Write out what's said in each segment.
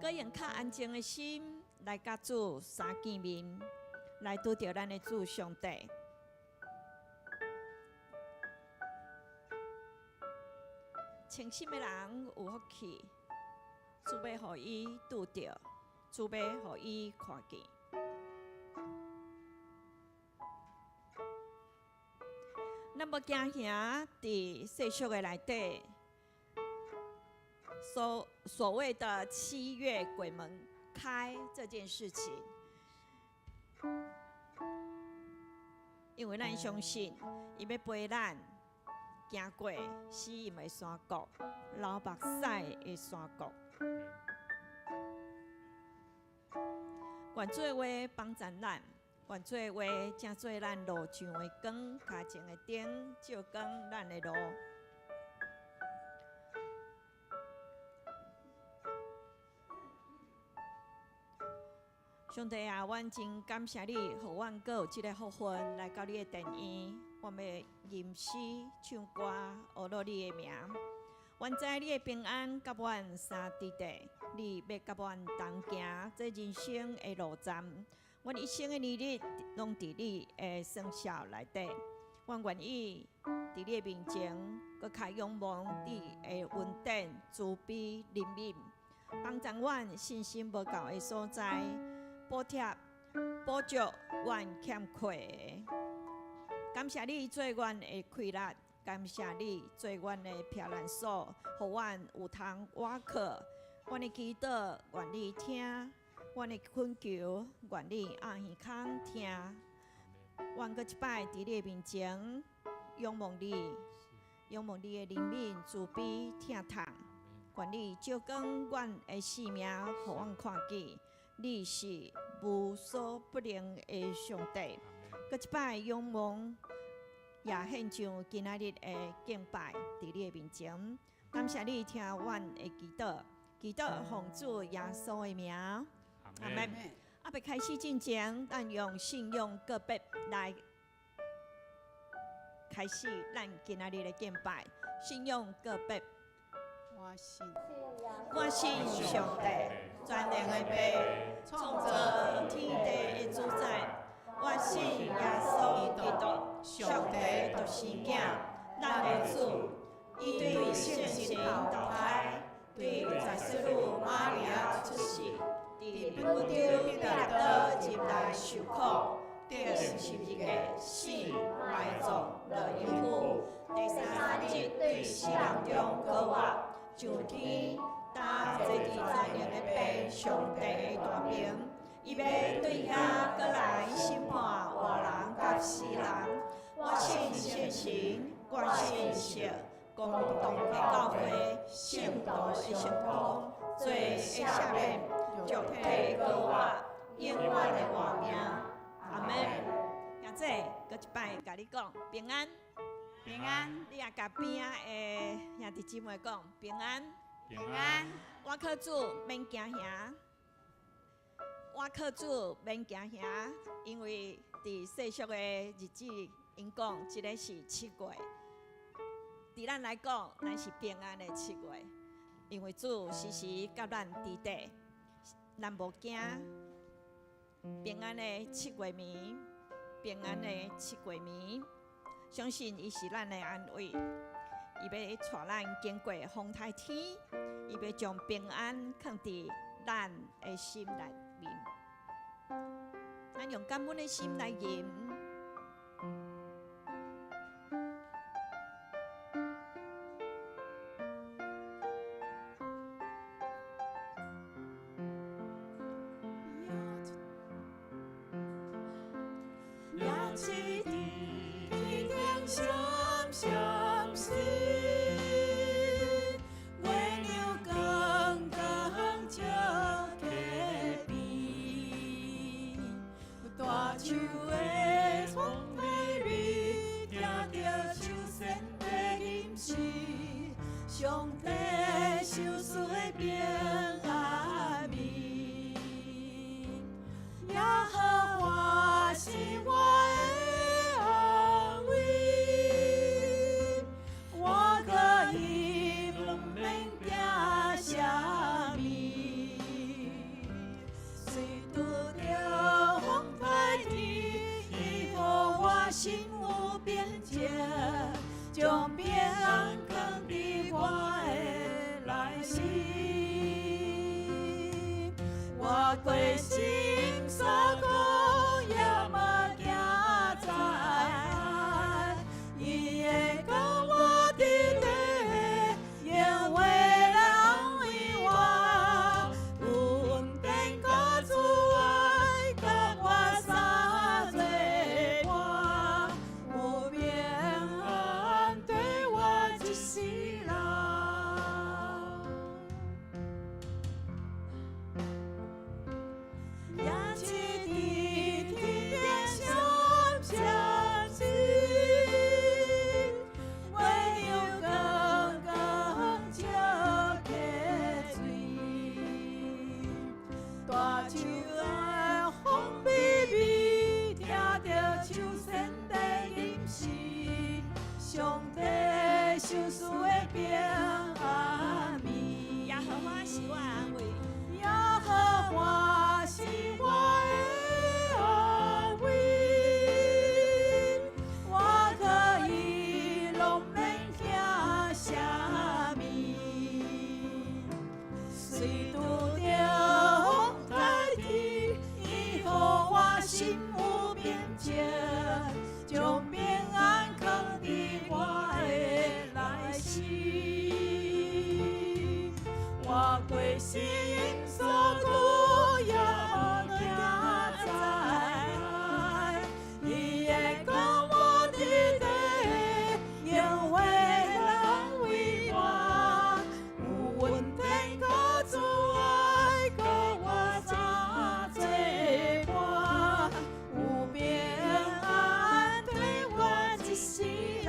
搁用较安静的心来甲主相见面，来拄着咱的主上帝。诚心的人有福气，主要互伊拄着，主要互伊看见。咱要惊吓伫世俗的内底，所谓的七月鬼门开这件事情，因为咱相信，伊要陪咱行过死荫的山谷、流目屎的山谷。愿做话帮助咱，愿做话正做咱路上的光，脚前的灯，照光咱的路。上帝啊，阮真感谢你，互阮阁有即个福分来到你的殿院，阮要吟诗唱歌，学落你的名。愿知你的平安甲阮三弟弟，你要甲阮同行这人生的路站。阮一生的日日拢伫你的生肖内底。阮愿意伫你的面前，搁较仰望你的恩典、慈悲、怜悯，帮助阮信心无够的所在。补贴、补足阮欠缺的，感谢你做阮的快乐，感谢你做阮的避难所，互阮有通倚靠。阮的祈祷愿你听，阮的恳求愿你按耳孔听。阮搁一摆伫你面前仰望你，仰望你的怜悯、慈悲、疼痛。愿你照光阮的生命，互阮看见。你是无所不能的上帝，搁一摆仰望，也献上今仔日的敬拜伫你的面前。感谢你听阮的祈祷，祈祷奉主耶稣的名，阿门。要开始之前，咱用信用个别来开始咱今仔日的敬拜，信用个别。我信上帝，全能的爸，创造天地的主宰。我信耶稣基督，上帝独生囝，咱的主。伊对圣神投胎，对在世女玛利亚出世，伫冰窟中彼拉多入来受苦，得十字架死埋葬落阴府，第三日对死人中复活。上天搭坐伫全能的爸上帝的大名，伊要对遐过来审判活人甲死人。我信圣神，我信神，共同的教会，圣道的圣徒，罪的赦免，肉体的复活，永远的活命。阿门。现在搁一摆甲你讲平安。平安，你也甲边仔的兄弟姊妹讲平安。平安，我靠主免惊吓，我靠主免惊吓，因为伫世俗的日子，因讲即个是7月，伫咱来讲，咱是平安的7月，因为主时时甲咱伫地，咱无惊。平安的7月暝，平安的7月暝。相信伊是咱的安慰，伊要带咱经过风台天，伊要将平安放伫咱的心内面。咱用感恩的心来吟。上帝受赐的平安眠，耶和华是我的安慰，我可以不免惊啥物，心有变迁，将平安藏伫我的内心。我过生所苦也无惊知，伊会讲我伫地，永远人为我，有温天可主爱，给我三做伴，有平安对我一世人。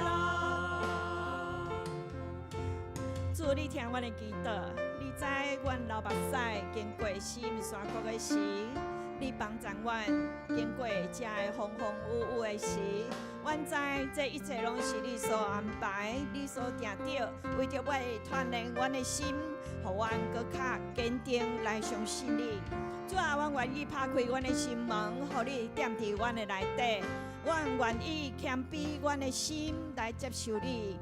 主，你听阮的祈祷，你知阮流目屎经过死命山谷的时，你帮助阮经过这个风风雨雨的时，阮知这一切拢是你所安排，你所定着，为着要锻炼阮的心，互阮搁较坚定来相信你。主啊，阮愿意拍开阮的心门，互你踮伫阮的内底。阮愿意谦卑阮的心来接受你。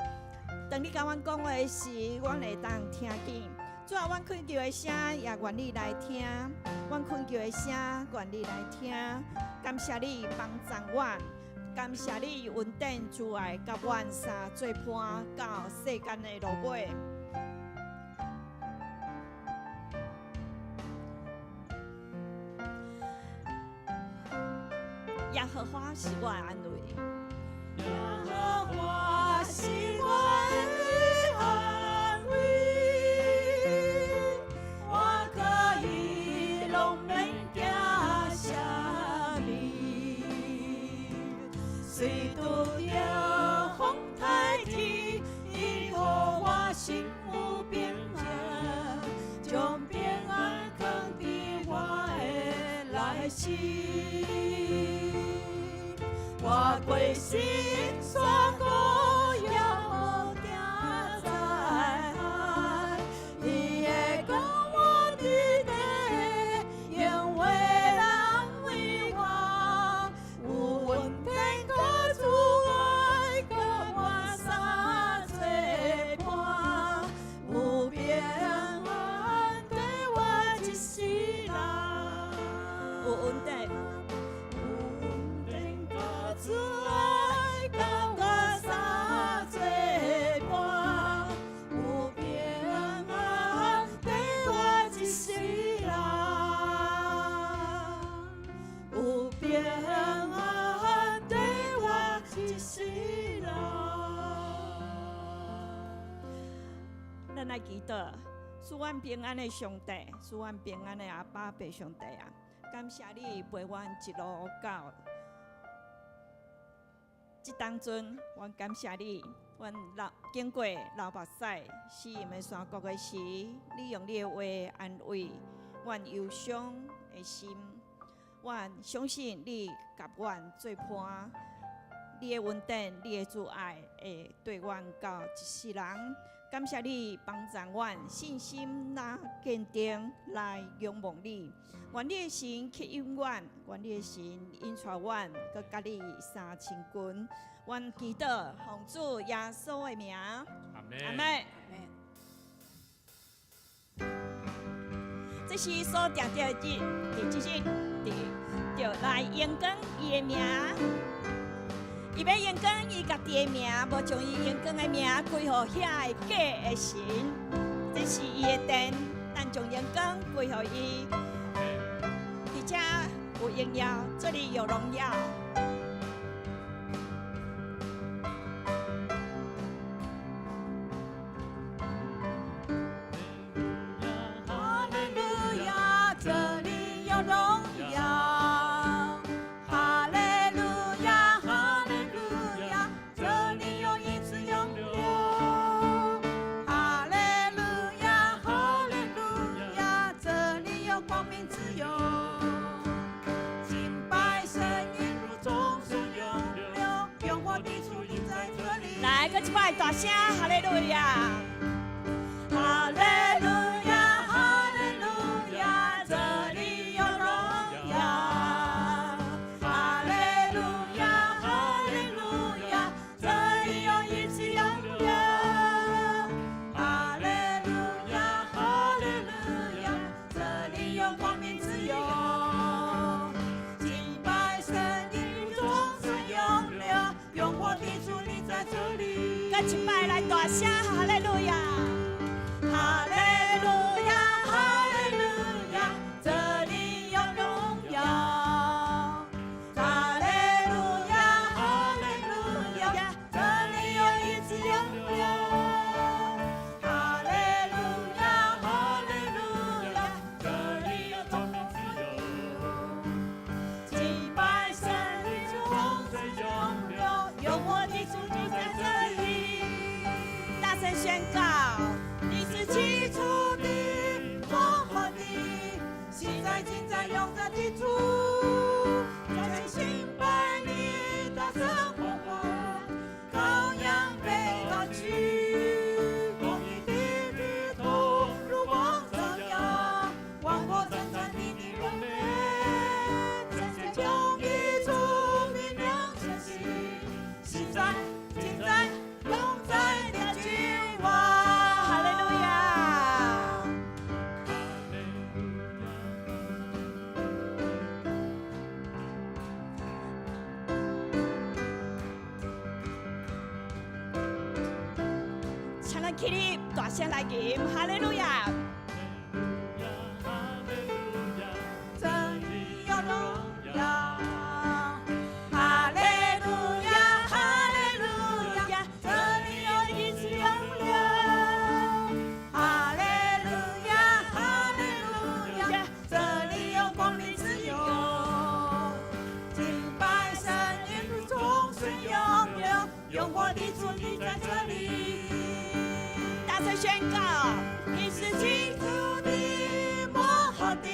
当你甲阮讲话的时，阮会当听见。主啊，阮恳求的声也愿意来听，阮恳求的声愿意来听。感谢你帮助阮，感谢你恩典慈爱，甲阮三做伴到世间的落尾。耶和华是我的安慰。耶和华是我的安慰，我可以拢免惊啥物，虽拄着风台天，伊予我心有变迁，将平安藏伫我的内心。我过生山谷也无惊知，伊会讲我伫地，永远人为我，有温天可主爱，给我三做伴，有平安对我一世人。有恩典。主爱甲我三做伴，有平安对我一世人，有平安对我一世人。咱来祈祷，赐阮平安的上帝，赐阮平安的阿爸爸上帝啊！感谢你陪阮一路到这当中，阮感谢你，阮经过流目屎、死荫的山谷的时，你用你的话安慰阮忧伤的心。阮相信你甲阮做伴，你的恩典、你的慈爱会对阮到一世人。感谢你帮助阮信心来坚定来仰望你。愿你的神吸引阮，愿你的神引带阮，佮甲你三千军。愿祈祷奉主耶稣的名，阿门。这是所定着的日，伫即日，就来延更伊的名。伊要延更伊家己的名，无将伊延更的名归互遐个假的神。这是伊的殿，咱将延更归互伊。而且有荣耀，这里有荣耀。哈利路亚，这里有荣耀。哈利路亚，哈利路亚，这里有一直永留。哈利路亚，哈利路亚，这里有光明自由。敬拜声音如众水涌流，永活的主已在这里。来，搁一摆大声，哈利路亚！哈利路亚，哈利路亚，这里有荣耀。哈利路亚，哈利路亚，这里有一直永留。哈利路亚，哈利路亚，这里有光明自由。敬拜一摆来大声哈利路亚，哈利路亚，哈利路亚，这里有荣耀。哈利路亚，哈利路亚，这里有医治永留。哈利路亚，哈利路亚，这里有同名自由。祭拜神的从此永留，有我的主就在这里。大声宣告。你是起初的，幕后的，现在今在永在的主，在敬拜你，大声呼唤，羔羊被高举，公义的日头如光照耀，万国赞叹你的荣美，真正公义主明亮晨曦，现在今在永在的君王。哈利路亚。请咱起立，大声来吟哈利路亚。这里有荣耀，哈利路亚，哈利路亚，这里有医治永留，哈利路亚，哈利路亚，这里有光明自由，敬拜神的主从此永留，永活的主你在这里。大声宣告。你是基督的，幕后的，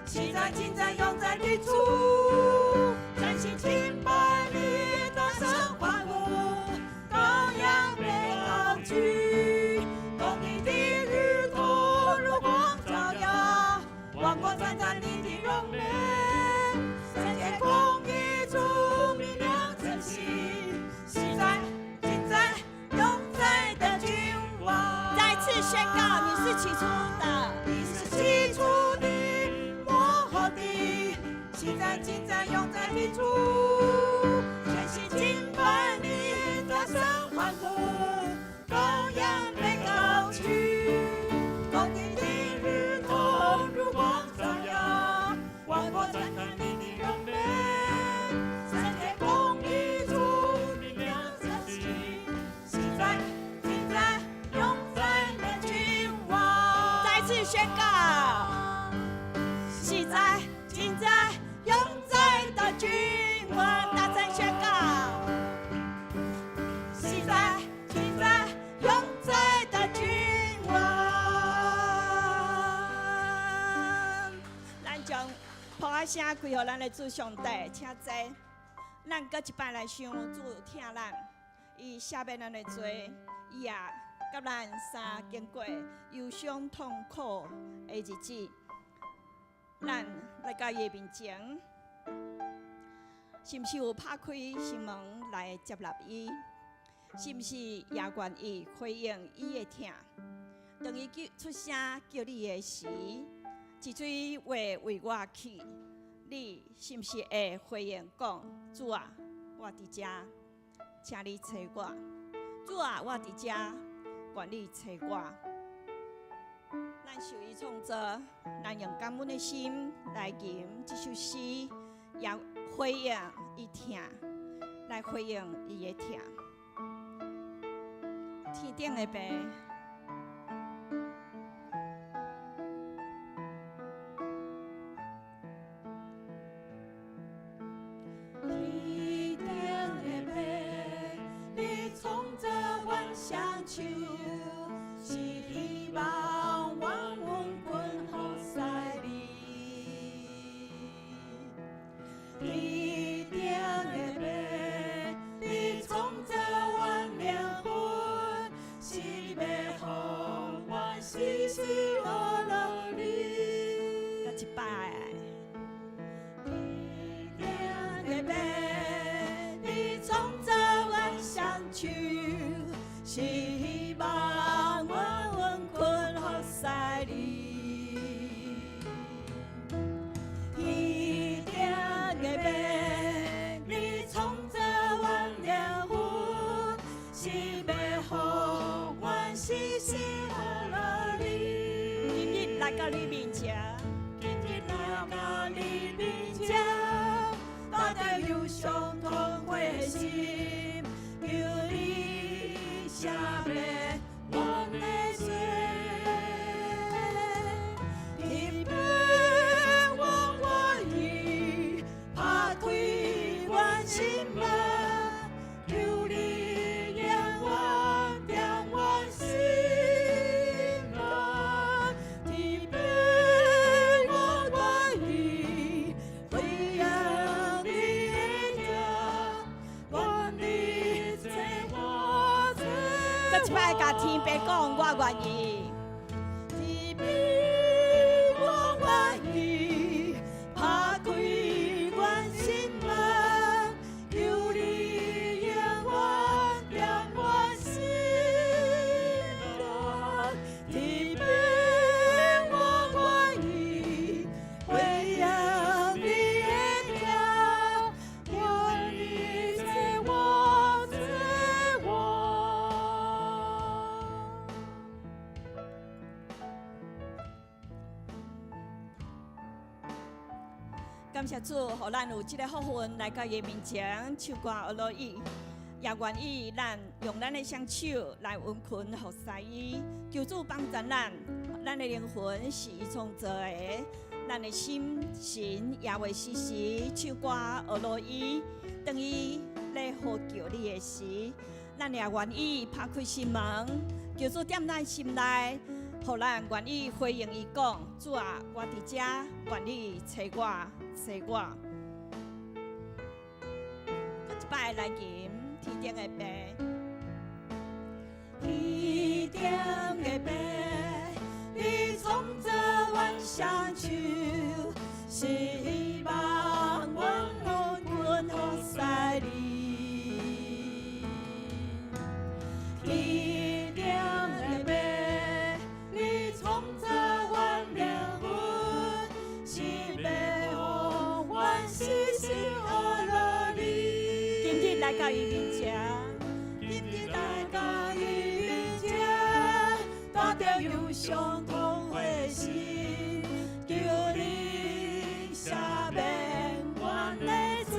现在今在永在的主，专心敬拜你，大声欢呼，羔羊被高举，公义的日头如光照耀，万国赞叹你的荣美，圣洁公义主明亮晨曦，现在今在永在的君王。再次宣告，你是起初的，你是起初的，幕后的，现在今在永在的主，全心敬拜你，大声欢呼，羔羊被高举，公义的日头如光照耀，万国赞叹你的荣美，圣洁公义主明亮晨曦，现在今在永在的君王。再次宣告。现在、今在、永在的君王，大声宣告。现在、今在、永在的君王。咱将捧啊声归予咱的主上帝，请坐。咱搁一摆来想主听咱，伊赦免咱的罪，伊也甲咱三经过忧伤痛苦的日子。咱来到伊的面前，是毋是有拍开心门来接纳伊？是毋是也愿意回应伊的疼？当伊出声叫你的时，一嘴话为我起，你是毋是会回应讲：主啊，我伫遮，请你找我；主啊，我伫遮，愿你找我。咱受伊创造，咱用感恩的心来吟这首诗，也回应伊疼，来回应伊的疼。天顶的爸，天顶的爸，你创造万象树，是希望万物滚好塞里。天顶的爸，你创造万灵魂，是要心门，求你永远定我心门，天边我愿意回应你的名，愿你做我最搁一摆甲天父讲，我愿意。天边我愿意打开阮心门，求你永远定我心门。天边我愿意回应你的名，愿你做我做我。感谢主，互咱有这个福分来到伊面前唱歌学乐意，也愿意咱用咱的双手来温存服侍伊，求主帮助咱，咱的灵魂是伊创造的，咱的心神也会时时唱歌学乐意，当伊咧呼叫你的时，咱也愿意拍开心门，求主踮咱心内。互咱愿意回应伊讲，主啊，我伫遮，愿你找我，找我。搁一摆来吟天顶的白，天顶的白，你创造阮双手，希望阮能困服侍你。天顶的白，你创造阮灵魂，是要互阮时时学乐你。今日来到伊面前，今日来到伊面前，带着忧伤痛的心，求你赦免阮的罪。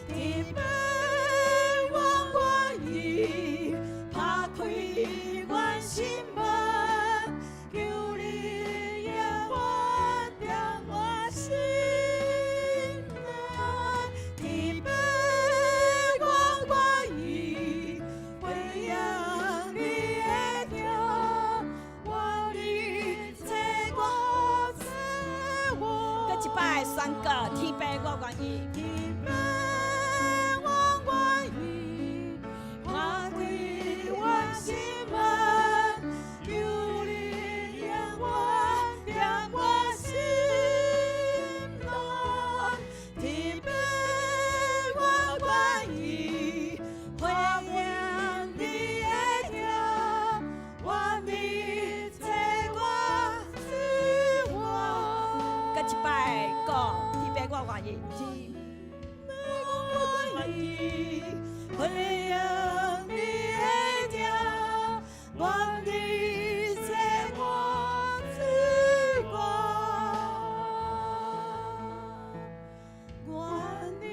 天父，我愿意打开阮心门，求你永远定我心门。天父，我愿意回应你的名，愿你做我做我。搁一摆宣告，天父我愿意。天父，我愿意打开阮心门，求你永远定我心门。天父，我愿意回应你的名，愿你做我做我。搁一摆讲，天父我愿意。我愿意回应你的名，愿你做我做我，愿你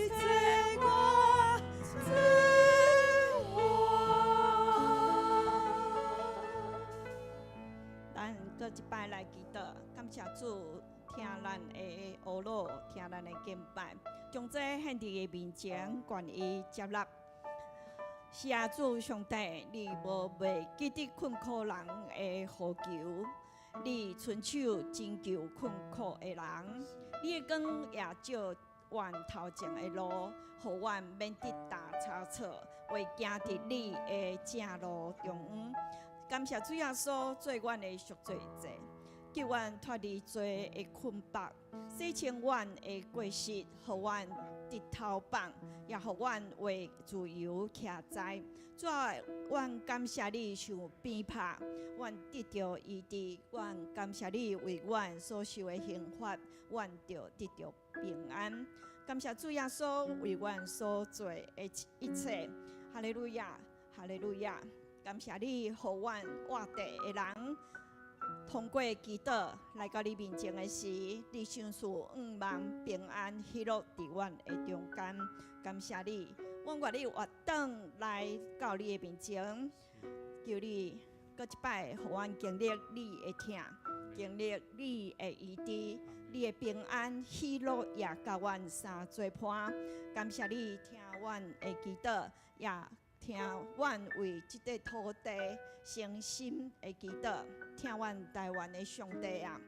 做我做我。咱搁一摆来祈祷，感谢主听咱的学乐，听咱的敬拜，将这献伫伊面前，愿伊接纳。是啊，主上帝，你无袂记得困苦人的呼求，你伸手拯救困苦的人，你的光也照阮头前的路，互阮免得打差错，为行伫你的正路中。感谢主耶稣做阮的赎罪祭，救阮脱离罪的捆绑，洗清阮的过失，互阮得头棒，也互阮为自由徛在。主啊，阮感谢你受鞭拍，阮得到医治，阮感谢你为阮所受的刑罚，阮就得到平安。感谢主耶稣为阮所做的一切，哈利路亚，哈利路亚！感谢你，互阮活地的人，通过祈祷来到你面前的时，你赏赐望平安喜乐伫阮的中间。感谢你，我愿你活转来到你的面前，求你搁一摆，互阮经历你的疼，经历你的医治，你的平安、喜乐也甲阮相作伴。感谢你听阮的祈祷，也听阮为即块土地诚心的祈祷，听阮台湾的上帝啊！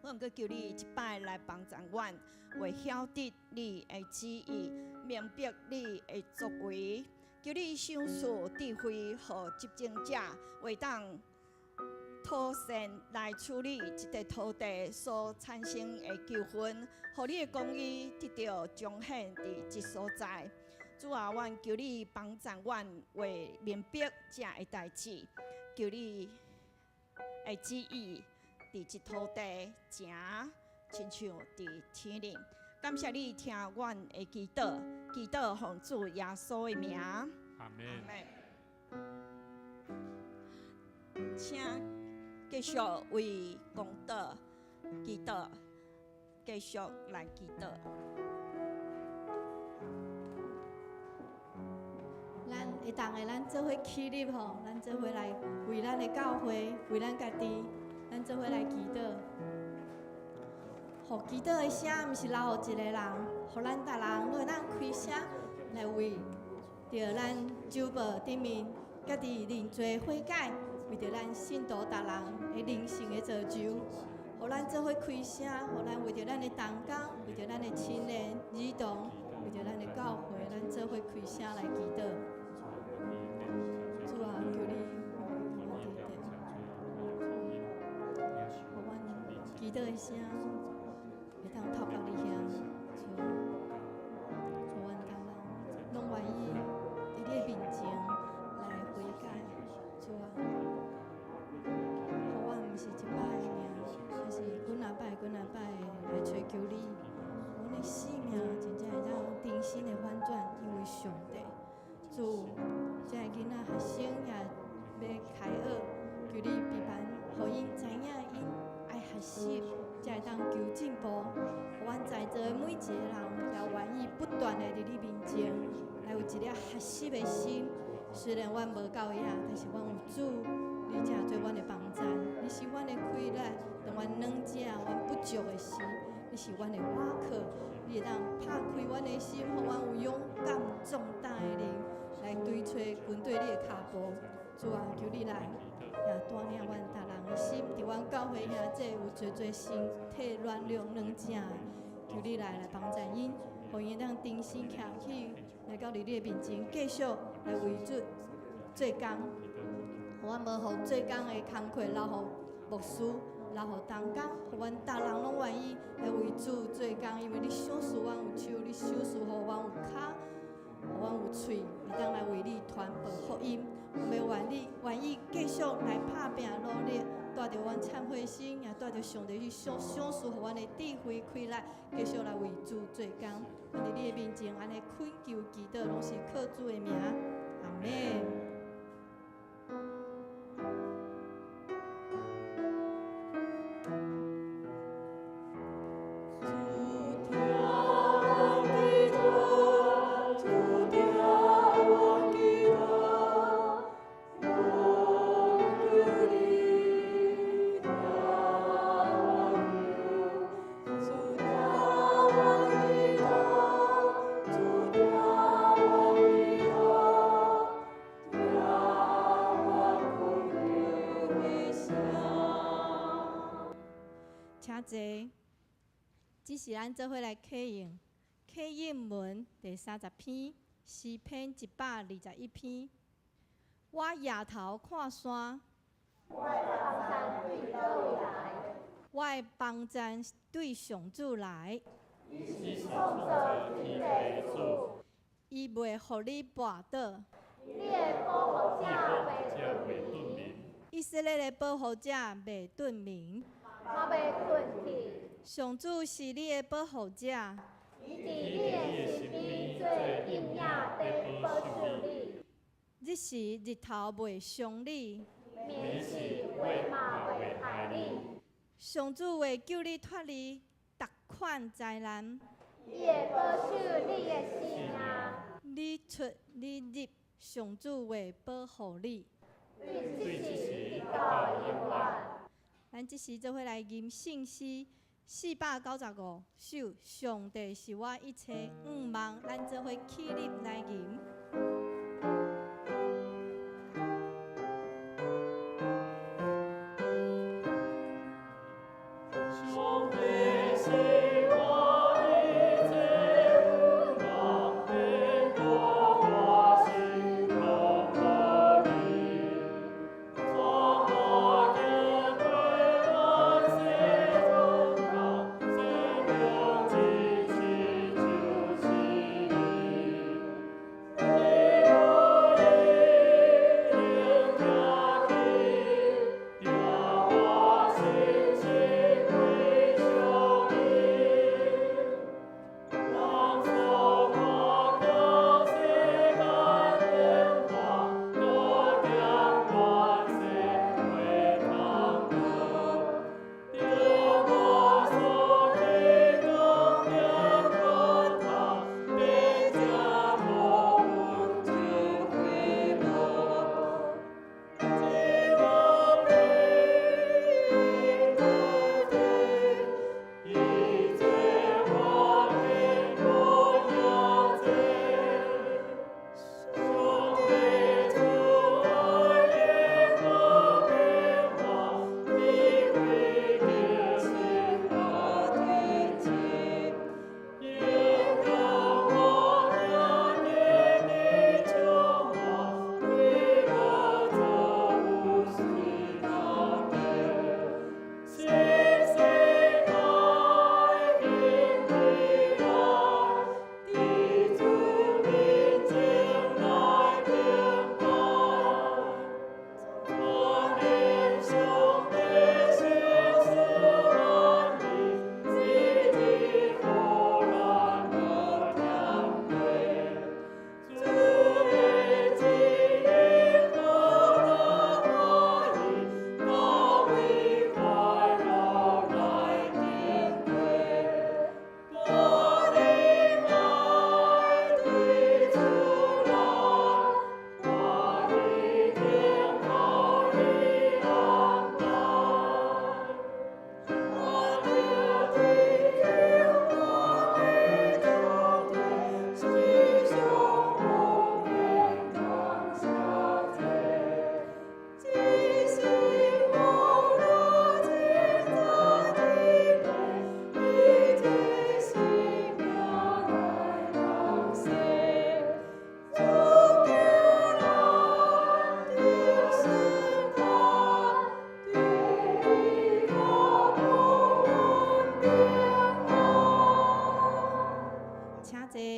阮阁求你一摆来帮助阮，为晓得你的旨意，明白你的作为。求你赏赐智慧和执政者，为当妥善来处理这块土地所产生的纠纷，互你的公义得到彰显伫这所在。主啊，阮求你帮助阮，为明白这个代志，求你的旨意伫这土地行，亲像伫天灵。感谢你听阮的祈祷，祈祷奉主耶稣的名。阿门。请继续为公道祈祷，继续来祈祷。咱会当的，咱做伙起立吼，咱做伙来为咱的教会，为咱家己，咱做伙来祈祷。互祈祷的声，毋是留互一个人，互咱逐人都会当开声来为着咱酒报顶面，家己认罪悔改，为着咱信徒逐人的灵性的造就，互咱做伙开声，互咱为着咱的同工，为着咱的亲人、儿童，为着咱的教会，咱做伙开声来祈祷。主啊，求你互阮祈祷的声，会当透到你遐。主啊，主阮同人拢愿意伫你的面前来悔改。主啊，互阮毋是一摆的命，而是几啊摆、几啊摆来追求你。阮的生命真正会当重新的反转，因为上帝。主，这个囡仔学生也要开学，求你陪伴，互因知影因爱学习，才会当求进步。互阮在座的每一个人，也愿意不断的伫你面前，来有一颗学习的心。虽然阮无到遐，但是阮有主，你正做阮的帮助。你是阮的快乐，当阮软者、阮不足的时，你是阮的瓦靠。你会当拍开阮的心，互阮有勇敢壮大的灵。来追找跟对你的脚步，主啊，求你来，也带领阮逐人的心，伫阮教会遐这有侪身体软弱软者的，求你来帮助因，互因当重新徛起，来到你的面前，继续来为主做工。互阮无互做工的工课留互牧师，留互同工，互阮逐人拢愿意来为主做工，因为你赏赐阮有手，你赏赐互阮有骹。互阮有喙，会当来为你传播福音。我们愿意继续来拍拼努力，带着阮忏悔心，也带着上帝去赏赐互阮的智慧开来，继续来为主做工。阮伫你的面前安尼恳求祈祷，拢是靠主的名，阿门。请坐，这是咱做伙来启应。启应文第30篇，诗篇121篇。我抬头看山，我的帮助对上主来。伊是创造天地主，伊袂互你绊倒。你的保护者袂遁眠，以色列的保护者袂遁眠。我袂困去。上主是你的保护者，伊伫你的身边做阴影地保守你。日时日头袂伤你，眠时月嘛袂害你。上主会救你脱离逐款灾难，伊会保守你的性命。你出你入，上主会保护你。对这时直到永远。咱即时做伙来吟圣诗， 495首，上帝是我一切愿望，咱做伙起立来吟。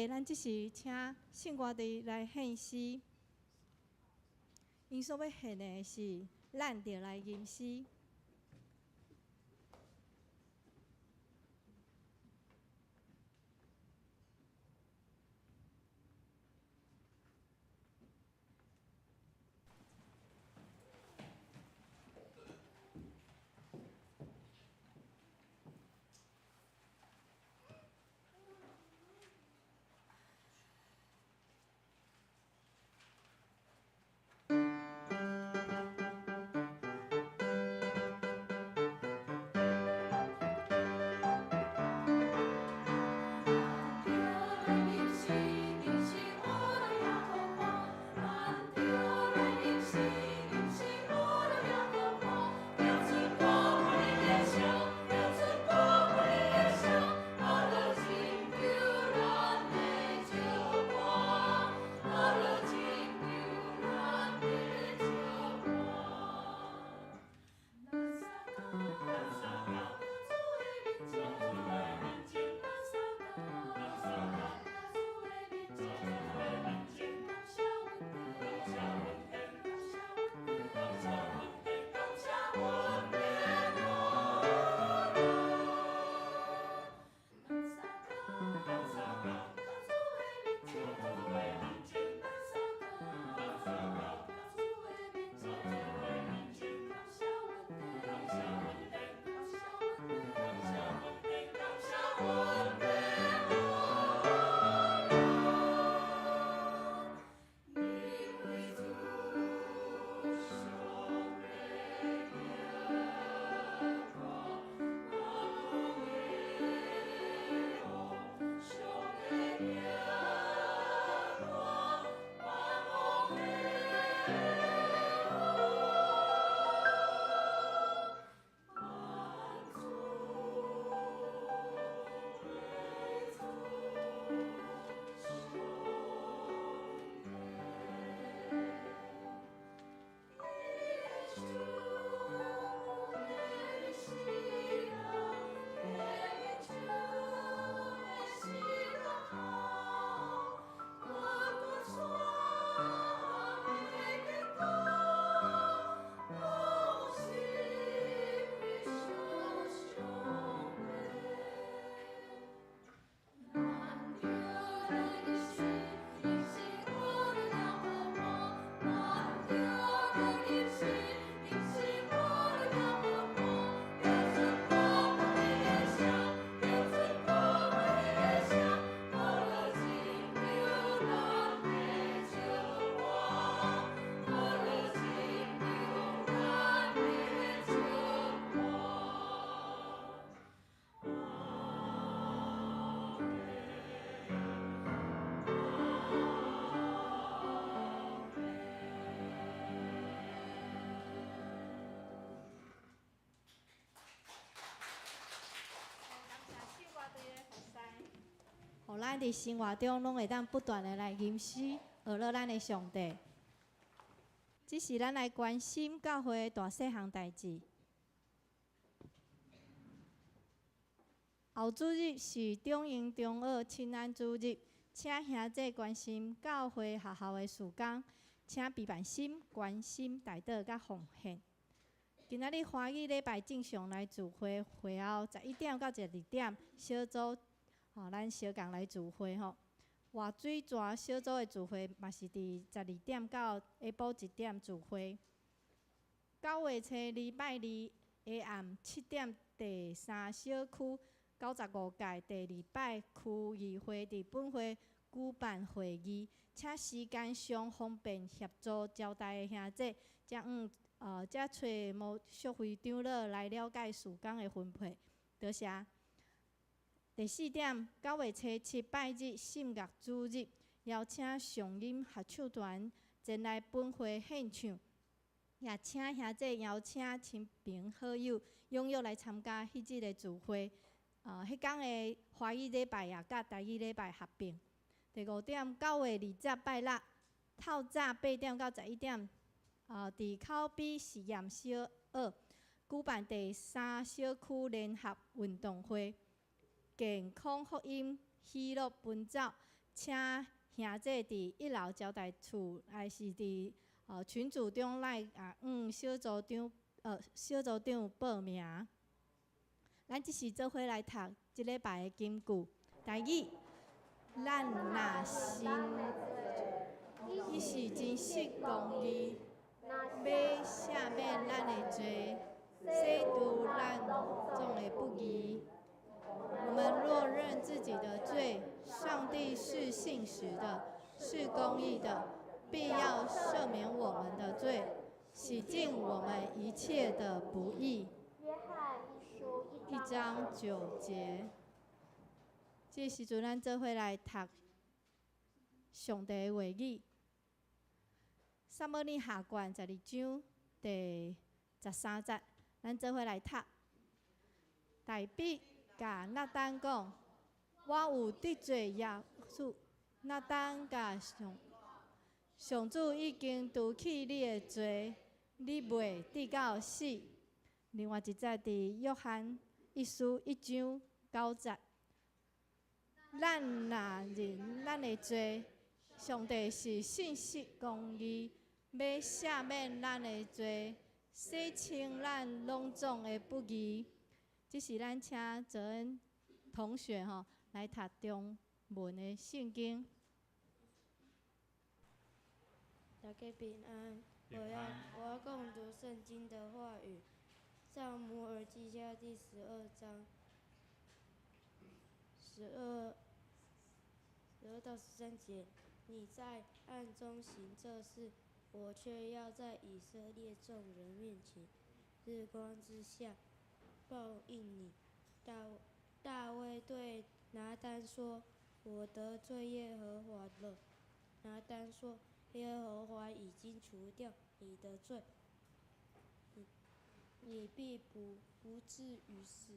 咱即时请圣歌队来献诗，因所要献的是咱着来吟诗。互咱伫生活中拢会当不断的来吟诗，学乐咱的上帝。这是咱来关心教会大细项代志。后主日是中英中学亲安主日，请兄弟关心教会学校的事工，请备办心、关心、代祷甲奉献。今仔日欢喜礼拜正常来聚会，会后11点到12点小组，咱小共来聚会吼。活水泉小组的聚会嘛是伫12点到下晡1点聚会。9月初礼拜二下暗7点，第3小区95届第2摆区议会伫本会举办会议，请时间上方便协助招待的兄弟，才找无续会长老来了解事工的分配。多谢。第4点，9月初7拜日圣乐主日，邀请上音合唱团前来本会献唱，也请兄弟邀请亲朋好友踊跃来参加迄日的聚会。迄天的华语礼拜也甲台语礼拜合并。第5点，9月20拜六，透早8点到11点，伫口碑实验小2举办第3小区联合运动会。健康福音喜乐奔走，请兄弟伫1楼招待处，还是伫群组中来小组长报名。咱即时做伙来读即礼拜的金句。第一，咱若信，伊是真实公义，要赦免咱的罪，洗除咱种的不义。我们若认自己的罪，上帝是信实的，是公义的，必要赦免我们的罪，洗净我们一切的不义。约翰一书1章9节。这时阵，咱做伙来读上帝的话语。撒母耳下卷12章第13节，咱做伙来读。大卫甲纳单讲：“我有得罪耶稣。”纳单甲上主已经除去你的罪，你袂得到死。另外一节伫约翰一书1章9节，咱若认咱的罪，上帝是信实公义，要赦免咱的罪，洗清咱拢总的不义。这是咱请泽恩同学来读中文的圣经。大家平安。我要共读圣经的话语，《撒母耳记下》第12章12到13节。你在暗中行这事，我却要在以色列众人面前，日光之下报应你。大卫对拿单说：“我得罪耶和华了。”拿单说：“耶和华已经除掉你的罪，你必不至于死。”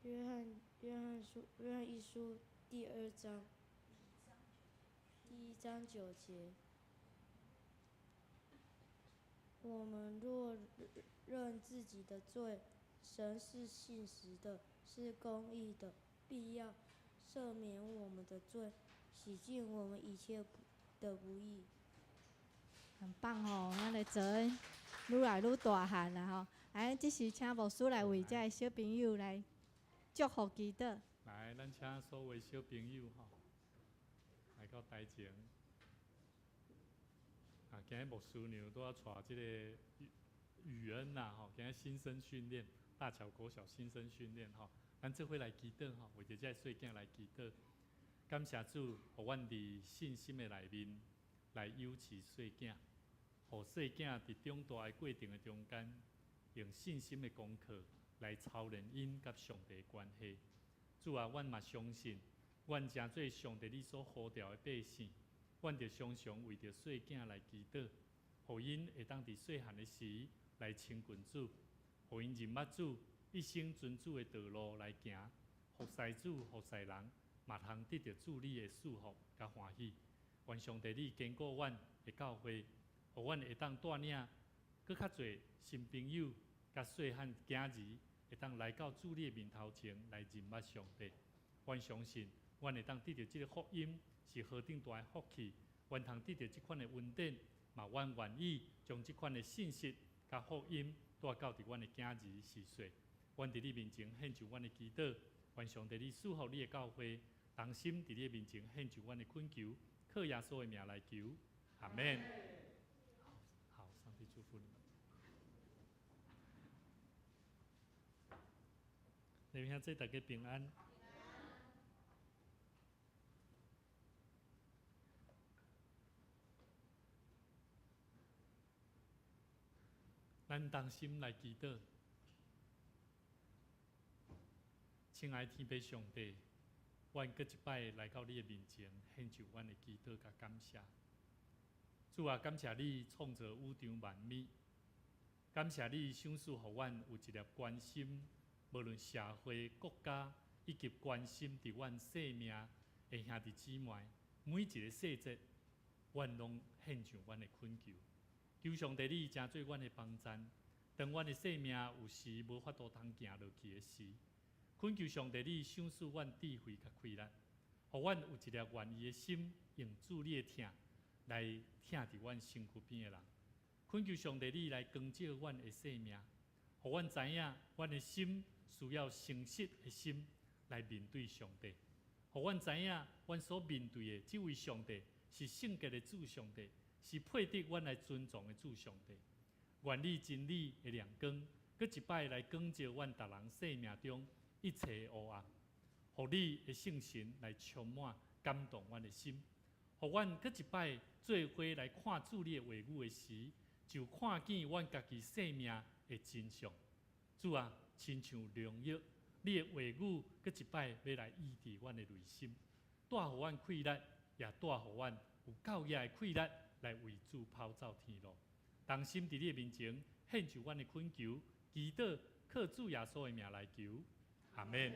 约翰一书第1章9节。我们若认自己的罪，神是信实的，是公义的，必要赦免我们的罪，洗净我们一切的不义。很棒咱的泽恩愈来愈大汉啦来，这时请牧师来为这小朋友来祝福祈祷。来，咱请所有小朋友来到台前。今日牧师娘都要带这个雨恩今日新生训练，大桥国小新生训练咱做伙来祈祷为着这细囝来祈祷。感谢主，互阮伫信心的内面来幼稚细囝，互细囝伫长大的过程的中间，用信心的功课来操练因甲上帝的关系。主啊，阮嘛相信，阮诚做上帝你所呼召的百姓，阮着常常为着细囝来祈祷，互因会当伫细汉的时来亲近主，互因认捌主，一生遵主的道路来行，服侍主、服侍人，嘛通得到主你的祝福甲欢喜。愿上帝你坚固阮的教会，互阮会当带领搁较侪新朋友甲细汉囝儿，会当来到主你的面头前来认捌上帝。阮相信，阮会当得到这个福音是何等大的福气，阮通得到这款的恩典，嘛阮愿意将这款的信息甲福音带到伫阮的囝儿时岁。阮伫你面前献上阮的祈祷，愿上帝你赐福你的教会，同心伫你的面前献上阮的恳求，靠耶稣的名来求，阿门。好，上帝祝福你们。你们现在大家平安。咱同心来祈祷，亲爱的天父上帝，阮搁一摆来到你的面前，献上阮的祈祷甲感谢。主啊，感谢你创造宇宙万美，感谢你赏赐互阮有一粒关心，无论社会、国家，以及关心伫阮生命的兄弟姊妹，每一个细节，阮拢献上阮的恳求。求上帝你成做阮的帮赞，当阮的生命有时无法度通行落去的时，恳求上帝你赏赐阮智慧甲开力，互阮有一粒愿意的心，用主你的疼来疼伫阮身躯边的人。恳求上帝你来光照阮的生命，互阮知影阮的心需要诚实的心来面对上帝，互阮知影阮所面对的这位上帝是圣洁的主上帝。是配得阮来尊重的主上帝，愿你真理的亮光，搁一摆来光照阮逐人生命中一切的黑暗，互你的圣神来充满感动阮的心，互阮搁一摆做伙来看主你的话语的时，就看见阮家己生命的真相。主啊，亲像良药，你的话语搁一摆要来医治阮的内心，带互阮快乐，也带互阮有教义的快乐。来为主跑走天路，同心伫你的面前献上阮的恳求，祈祷靠主耶稣的名来求，阿门。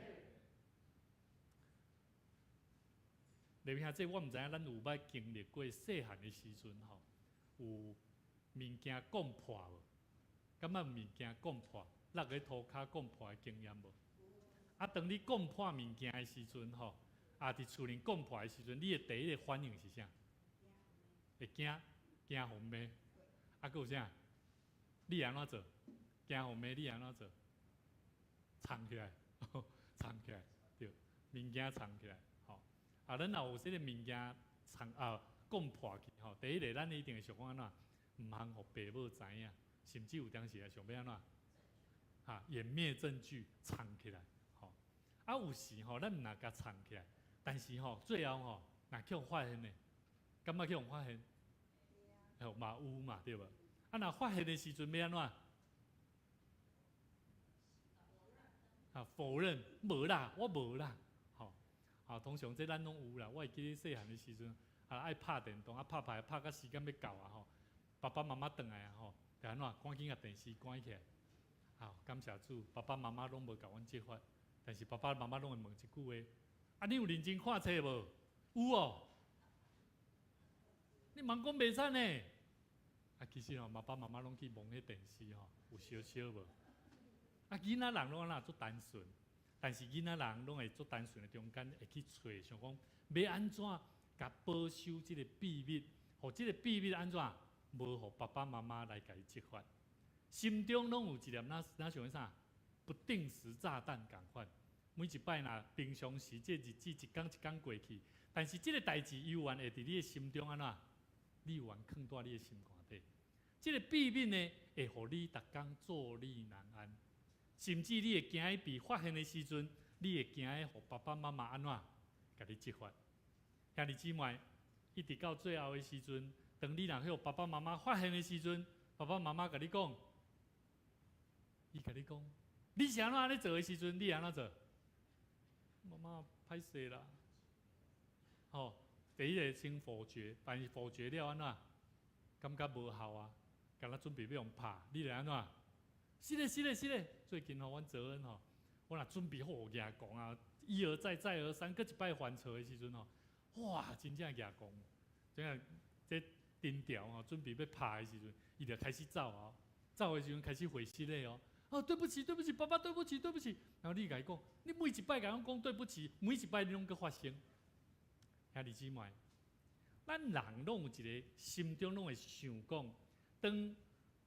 弟兄姊妹，我毋知影咱有捌经历过细汉的时阵吼，有物件讲破无？敢若物件讲破，落去涂骹讲破的经验无？啊，当你讲破物件的时阵吼，伫厝里讲破的时阵，你的第一个反应是啥？会惊红咩？啊，佮有啥？你安怎做？惊红咩？你安怎做？藏起来，藏起来，对，物件藏起来，吼。啊，咱若有这个物件藏讲破去，吼，第一个咱一定会想讲安怎？毋通互爸母知影，甚至有当时想要安怎？湮灭证据，藏起来，吼。啊，有时吼，咱毋若甲藏起来，但是吼，最后吼，若去互发现呢？敢若去互发现？嘛有嘛，对无？啊，若发现的时阵要安怎？否认，无啦，我无啦，通常这咱拢有啦。我会记得细汉的时阵，爱拍电动，拍牌拍到时间要到啊，爸爸妈妈转来啊，就安怎？赶紧甲电视关起来。感谢主，爸爸妈妈拢无甲阮揭发，但是爸爸妈妈拢会问一句话：啊，你有认真看册无？有哦。你茫讲袂使呢？其实爸爸妈妈拢去望迄电视有烧烧无？囡仔人拢安怎做单纯，但是囡仔人拢会做单纯的中间会去找，想讲要安怎甲保守这个秘密，互这个秘密安怎无互爸爸妈妈来甲伊揭发，心中拢有一粒那想啥不定时炸弹共款。每一摆若平常时这日子一天一天过去，但是这个代志犹原会伫你的心中安怎？你有放伫你的心肝底，这个秘密呢，会互你逐工坐立难安，甚至你会惊伊被发现的时阵，你会惊伊互爸爸妈妈安怎，甲你揭发。兄弟姊妹，一直到最后的时阵，当你若去互爸爸妈妈发现的时阵，爸爸妈妈甲你讲，伊甲你讲，你是安怎咧做的时阵，你安怎做？妈妈歹势啦，第一个先否决，但是否决了安怎？感觉无效啊，敢若准备要用拍，你来安怎？是咧，最近吼，阮泽恩吼，我若准备好牙讲啊，一而再再而三，搁一摆翻错的时阵吼，哇，真正牙讲，真正这顶条吼，准备要拍的时阵，伊就开始走啊，走的时阵开始回信咧哦。哦，对不起，爸爸，对不起。然后你甲伊讲，你每一摆甲阮讲对不起，每一摆你拢搁发生。兄弟姊妹，咱人拢有一个心中拢会想讲，当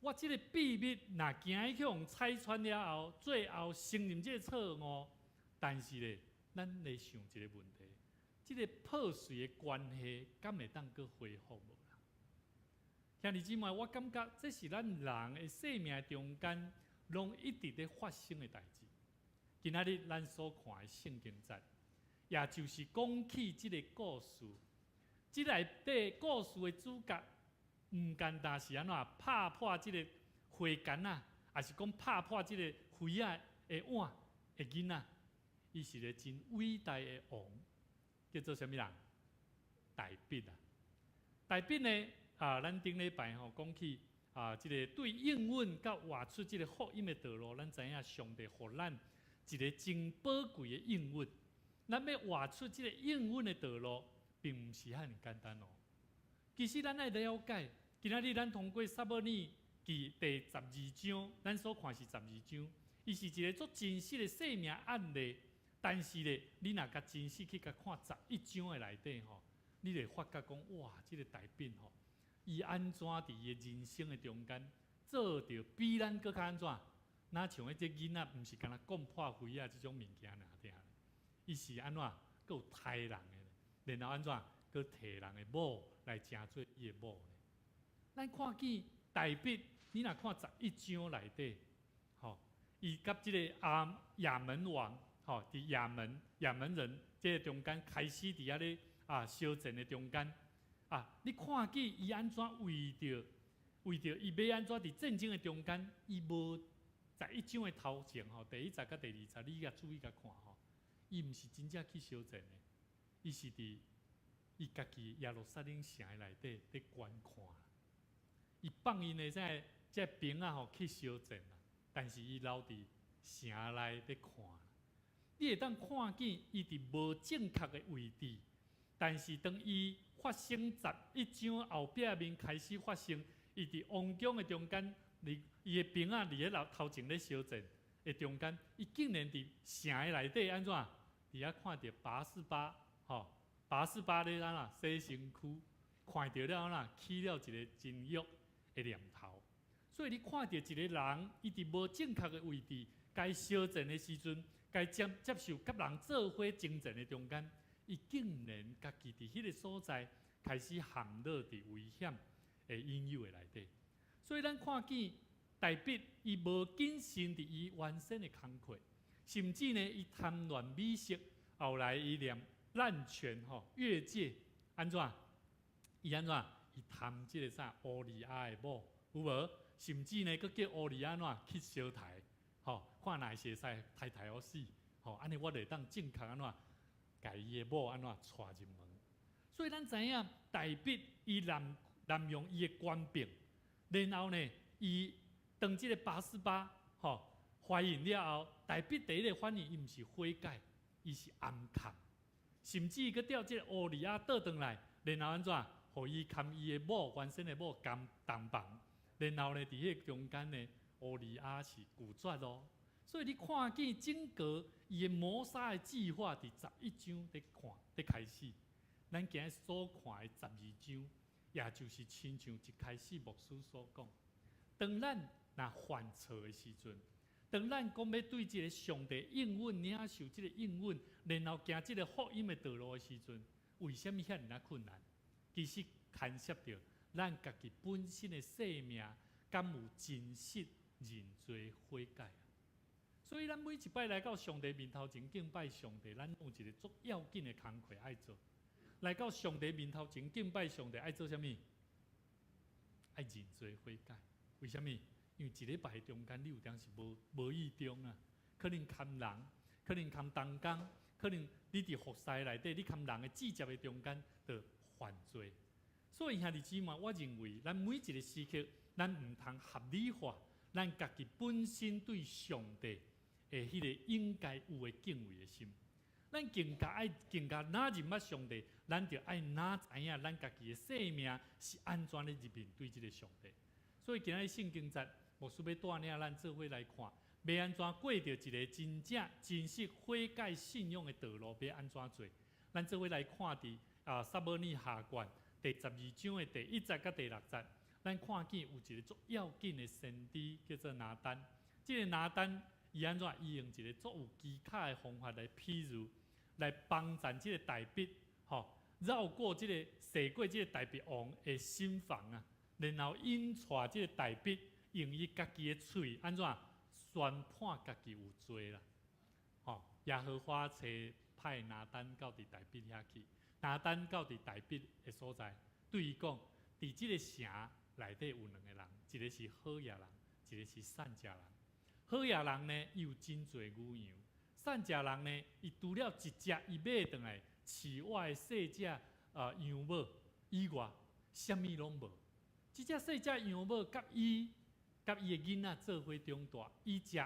我这个秘密若行去互拆穿了后，最后承认这个错误，但是咧，咱来想一个问题：这个破碎的关系，敢会当搁恢复无啦？兄弟姊妹，我感觉这是咱人的生命中间，拢一直在发生的代志。今仔日咱所看的圣经节，也就是讲起这个故事。这内底故事的主角，唔简单是安怎拍破这个花杆啊，还是讲拍破这个灰啊的碗的囡仔？伊是个真伟大的王，叫做什么人？大笔啊！大笔呢？咱顶礼拜吼讲起这个对应允甲活出这个福音的道路，咱知影上帝互咱一个真宝贵的应允。咱要活出这个应允的道路，并唔是很简单哦。其实咱要了解，今仔日咱通过撒母耳记第12章，咱所看是12章，伊是一个足真实的生命案例。但是咧，你若甲真实去甲看11章的内底吼，你会发觉讲，哇，这个大饼吼。伊安怎伫伊人生的中间做着比咱搁较安怎？哪像迄只囡仔，毋是干那讲破灰啊，即种物件尔听。伊是安怎？搁有杀人的，然后安怎？搁摕人的某来成做伊的某呢？咱看见大笔，你若看11章内底，吼，伊甲即个亚门王，吼，伫亚门人即个中间开始伫遐咧相争的中间。你看见伊安怎为着伊要安怎伫战争的中间，伊无11章的头前吼，第1节甲第2节，你甲注意甲看吼，伊毋是真正去相争的，伊是伫伊家己耶路撒冷城的内底咧观看，伊放因的这兵吼去相争啦，但是伊留伫城内咧看，你会当看见伊伫无正确的位置，但是当伊发生11章后壁面开始发生，伊伫王宫的中间，伊的兵伫咧头前咧相争的中间，伊竟然伫城的内底安怎？伫遐看到拔示巴咧洗身躯，看到了起了一个真欲的念头。所以你看到一个人，伊伫无正确的位置，该相争的时阵，该接受甲人做伙争战的中间。伊竟然家己伫迄个所在开始陷落伫危险的引诱的内底，所以咱看见大笔伊无谨慎伫伊原先的工课，甚至呢伊贪恋美食，后来伊连滥权越界，安怎？伊安怎？伊贪即个乌利亚的某，有无？甚至呢，佮叫乌利亚去烧台，看哪会使太好死，安尼我就当正确安怎？甲伊的某安怎带入门？所以咱知影大笔伊滥用伊的官柄，然后呢，伊当即个拔示巴怀孕了后，大笔第一个反应伊毋是悔改，伊是暗砍，甚至佮调即个乌利亚倒转来，然后安怎？互伊砍伊的某原生的某甘同房，然后呢，伫迄个中间呢，乌利亚是拒绝咯。所以你看见整个伊的谋杀的计划，伫11章在开始。咱今日所看的12章，也就是亲像一开始牧师所讲，当咱若犯错的时阵，当咱讲要对这个上帝应允、领受这个应允，然后行这个福音的道路的时阵，为什么遐尔困难？其实牵涉到咱家己本身的生命，敢有真实认罪悔改。所以，咱每一摆来到上帝面头前敬拜上帝，咱有一个足要紧的工课爱做。来到上帝面头前敬拜上帝，爱做啥物？爱认罪悔改。为什么？因为一礼拜中间，你有当时无意中啊，可能牵人，可能牵同工，可能你伫服侍内底，你牵人的指节的中间，就犯罪。所以兄弟姊妹，我认为咱每一个时刻，咱唔通合理化咱家己本身对上帝的迄个应该有的敬畏的心。咱更加哪认捌上帝，咱就爱哪知影咱家己的生命是安怎咧入面对这个上帝。所以今仔日圣经节，牧师要带领咱做伙来看，要安怎过着一个真正真实悔改信仰的道路，要安怎做？咱做伙来看伫撒母耳下卷第12章的第1节到第6节，咱看见有一个足要紧的先知叫做拿单。这个拿单伊安怎？伊用一个足有技巧的方法来譬如，来帮助这个大卫，绕过这个驶过这个大卫王的心房啊，然后引带这个大卫用伊家己的嘴安怎宣判家己有罪啦。耶和华找派拿单到伫大卫遐去，拿单到伫大卫的所在，对伊讲，伫这个城内底有2个人，一个是好野人，一个是善食人。好野人呢，伊有真侪牛羊；善食人呢，伊除了一只伊买回来饲我的细只羊母以外，啥物拢无。这只细只羊母甲伊的囡仔做伙长大，伊食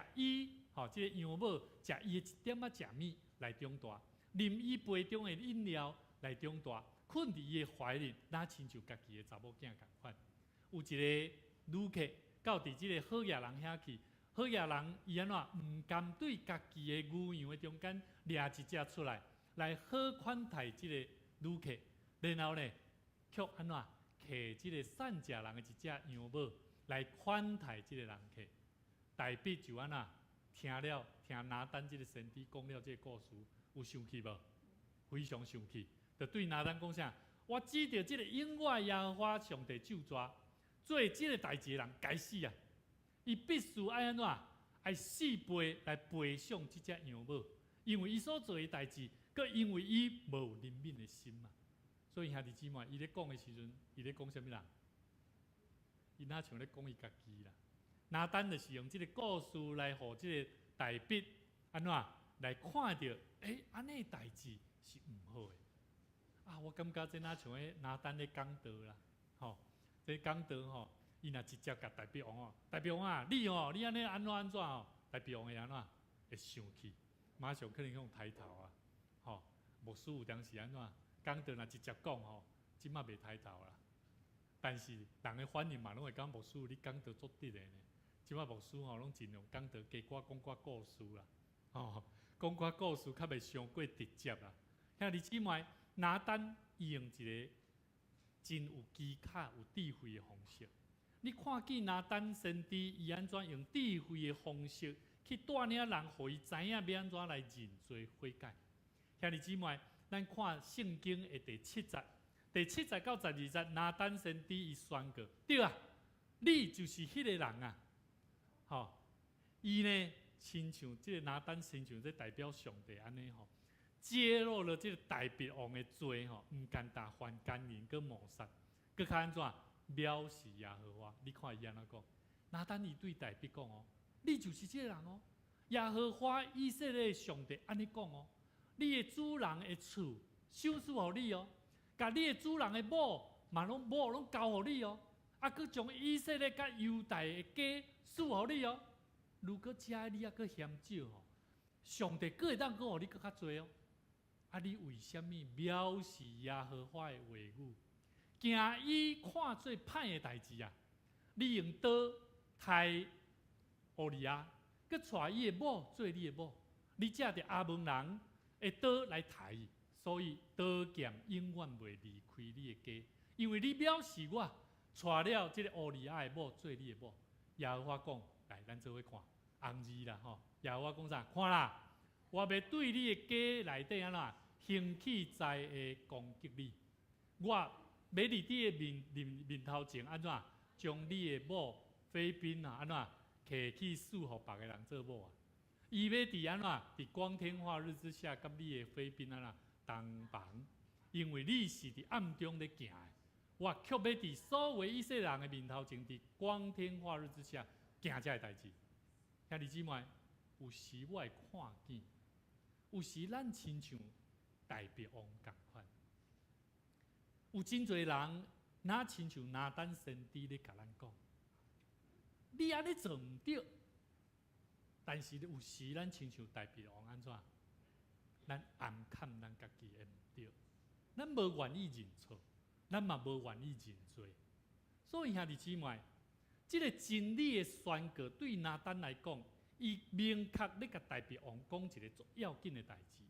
这个羊母食伊的一点仔食物来长大，啉伊杯中的饮料来长大，困伫伊的怀里，哪亲像家己的查某囝共款。有一个旅客到伫这个好野人遐去。好野人伊安怎唔甘对家己的牛羊的中间掠一只出来，来好款待这个旅客，然后呢，却安怎摕这个善食人的一只羊母来款待这个人客。大卫就安怎听拿单这个先知讲了这个故事，有生气无？非常生气，就对拿单讲啥？我指着这个永远耶和华上帝咒诅，做这个代志的人该死啊！伊必须爱安怎？爱4倍来赔偿这只羊母，因为伊所做的代志，佮因为伊无怜悯的心嘛。所以兄弟姊妹，伊咧讲的时阵，伊咧讲啥物人？伊哪像咧讲伊家己啦？拿单就是用这个故事来互这个大卫安怎来看到，安尼代志是唔好的啊！我感觉这哪像咧拿单咧讲道啦，这讲道伊若直接甲大卫王大卫王啊，你安尼安怎大卫王会安怎会生气，马上可能用抬头啊，牧师有当时安怎讲道若直接讲即马袂抬头啦，但是人的反应嘛，拢会讲牧师你讲道做得的呢。即马牧师拢尽量讲道加寡讲寡故事啦，讲寡故事较袂伤过直接啦。兄弟姊妹，拿单伊用一个真有技巧、有智慧的方式。你看见拿单先知伊安怎用智慧的方式去带领人，互伊知影要安怎来认罪悔改。兄弟姊妹，咱看圣经的第7节，第7节到12节，拿单先知伊宣告：对啊，你就是迄个人啊！伊呢，亲像这个拿单，亲像这代表上帝安尼揭露了这个大卫王的罪唔简单，犯奸淫跟谋杀，佮较安怎？藐视耶和华，你看伊安怎讲？拿单伊对大卫讲你就是这个人耶和华以色列的上帝安尼讲你的主人的厝收拾互你甲你的主人的某嘛拢交互你佮将以色列甲犹大的家赐互你如果遮你还佫嫌少上帝佫会当互你佫较多你为什么藐视耶和华的话语？行伊看做歹的代志啊！你用刀杀乌利亚，佮带伊的某做你的某，你借着阿门人的刀来杀伊，所以刀剑永远袂离开你的家，因为你藐视我，带了这个乌利亚的某做你的某。耶和华讲，来，咱做伙看红字啦耶和华讲啥？看啦，我要对你的家内底安怎兴起灾的攻击你，我要伫你的面头前安怎，将你的某妃嫔安怎摕去赐互别个人做某伊要伫安怎伫光天化日之下，甲你的妃嫔安怎同房，因为你是伫暗中咧行的，我却要伫所有以色列人的面头前，伫光天化日之下行这个代志。兄弟姊妹，有时我会看见，有时咱亲像大卫王共款。有真侪人，哪亲像拿单先知咧甲咱讲，你安尼做唔对，但是有时咱亲像大鼻王安怎？咱暗砍咱家己的唔对，咱无愿意认错，咱嘛无愿意认罪。所以兄弟姊妹，这个真理的宣告对拿单来讲，伊明确咧甲大鼻王讲一个最要紧的代志，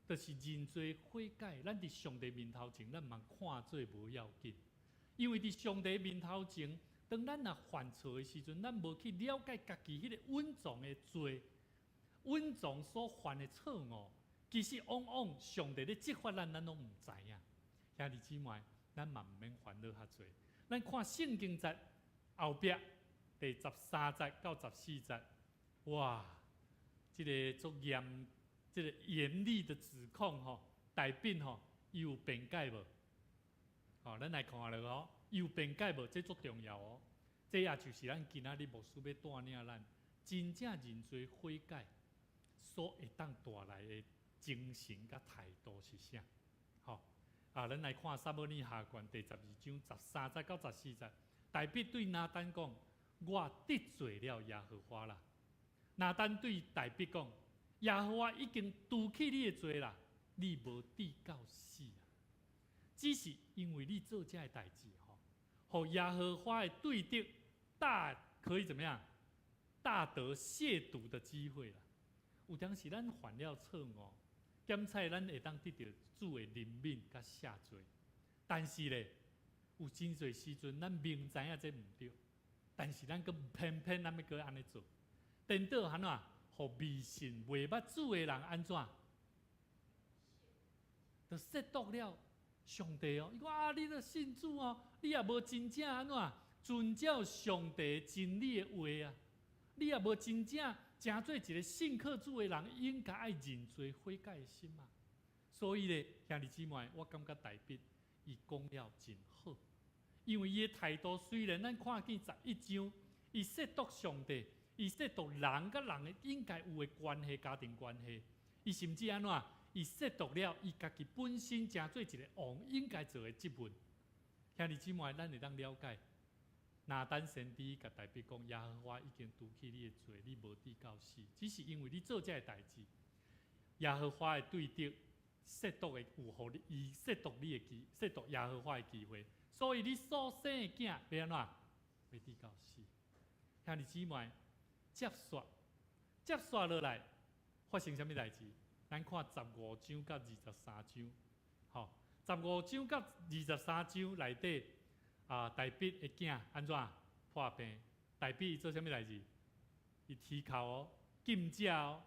就是认罪悔改。咱伫上帝面头前，咱嘛看做无要紧，因为伫上帝面头前。当咱若犯错的时阵，咱无去了解家己迄个稳重的罪，稳重所犯的错误，其实往往上帝咧责罚咱，咱拢唔知影。兄弟姊妹，咱嘛唔免烦恼遐济。咱看圣经节后壁第13节到14节，哇，这个足严，这个严厉的指控吼，大兵吼，伊有辩解无？好，咱来看下咯。有辩解无？这足重要哦。这也就是咱今仔日牧师要带领咱真正认罪悔改所会当带来的精神甲态度是啥？好，咱来看撒母耳下传第12章13节到14节，大卫对拿单讲：“我得罪了耶和华啦。”拿单对大卫讲：“耶和华已经除去你的罪啦，你无抵到死啊！只是因为你做这代志。”和耶和华的对敌可以怎么样？大得亵渎的机会啦。有当时咱犯了错误，检测咱会当得到主的怜悯甲赦罪。但是咧，有真侪时阵，咱明知影这唔对，但是咱佫偏偏咱要佫安尼做，颠倒安怎？互迷信袂捌主的人安怎？就亵渎了。上帝哦，伊讲啊，你都信主哦，你也无真正安怎遵照上帝真理的话啊，你也无真正诚做一个信靠主的人，应该爱认罪悔改的心嘛。所以咧，兄弟姊妹，我感觉大卫伊讲了真好，因为伊的态度虽然咱看见11章，伊亵渎上帝，伊亵渎人甲人的应该有的关系，家庭关系，伊甚至安怎？伊亵渎了伊家己本身诚做一个王应该做的职分。兄弟姊妹，咱会当了解，拿单先知甲大卫讲：耶和华已经除去你的罪，你无抵到死，只是因为你做这个代志。耶和华的对敌亵渎的有互你，伊亵渎你的亵渎耶和华的机会，所以你所生的囝要安怎？要抵到死。兄弟姊妹，接续落来发生什么代志？咱看15章到23章，好，15章到23章内底大卫的囝安怎破病？大卫做啥物代志？伊啼哭哦，禁食哦，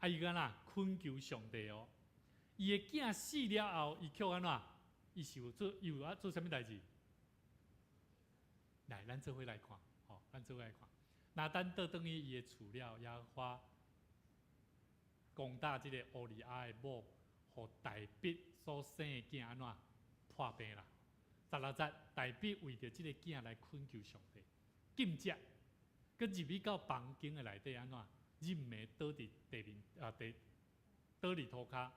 伊干哪恳求上帝哦。伊的囝死了后，伊却安怎？伊是有做啥物代志？来，咱做伙来看，好，咱做伙来看。拿单倒转去伊的厝了，耶和华攻打这个乌利亚的某，互大卫所生的囝安怎破病啦？16节，大卫为着这个囝来恳求上帝，禁食，佮入去到房间的内底安怎？任暝倒伫倒伫涂骹，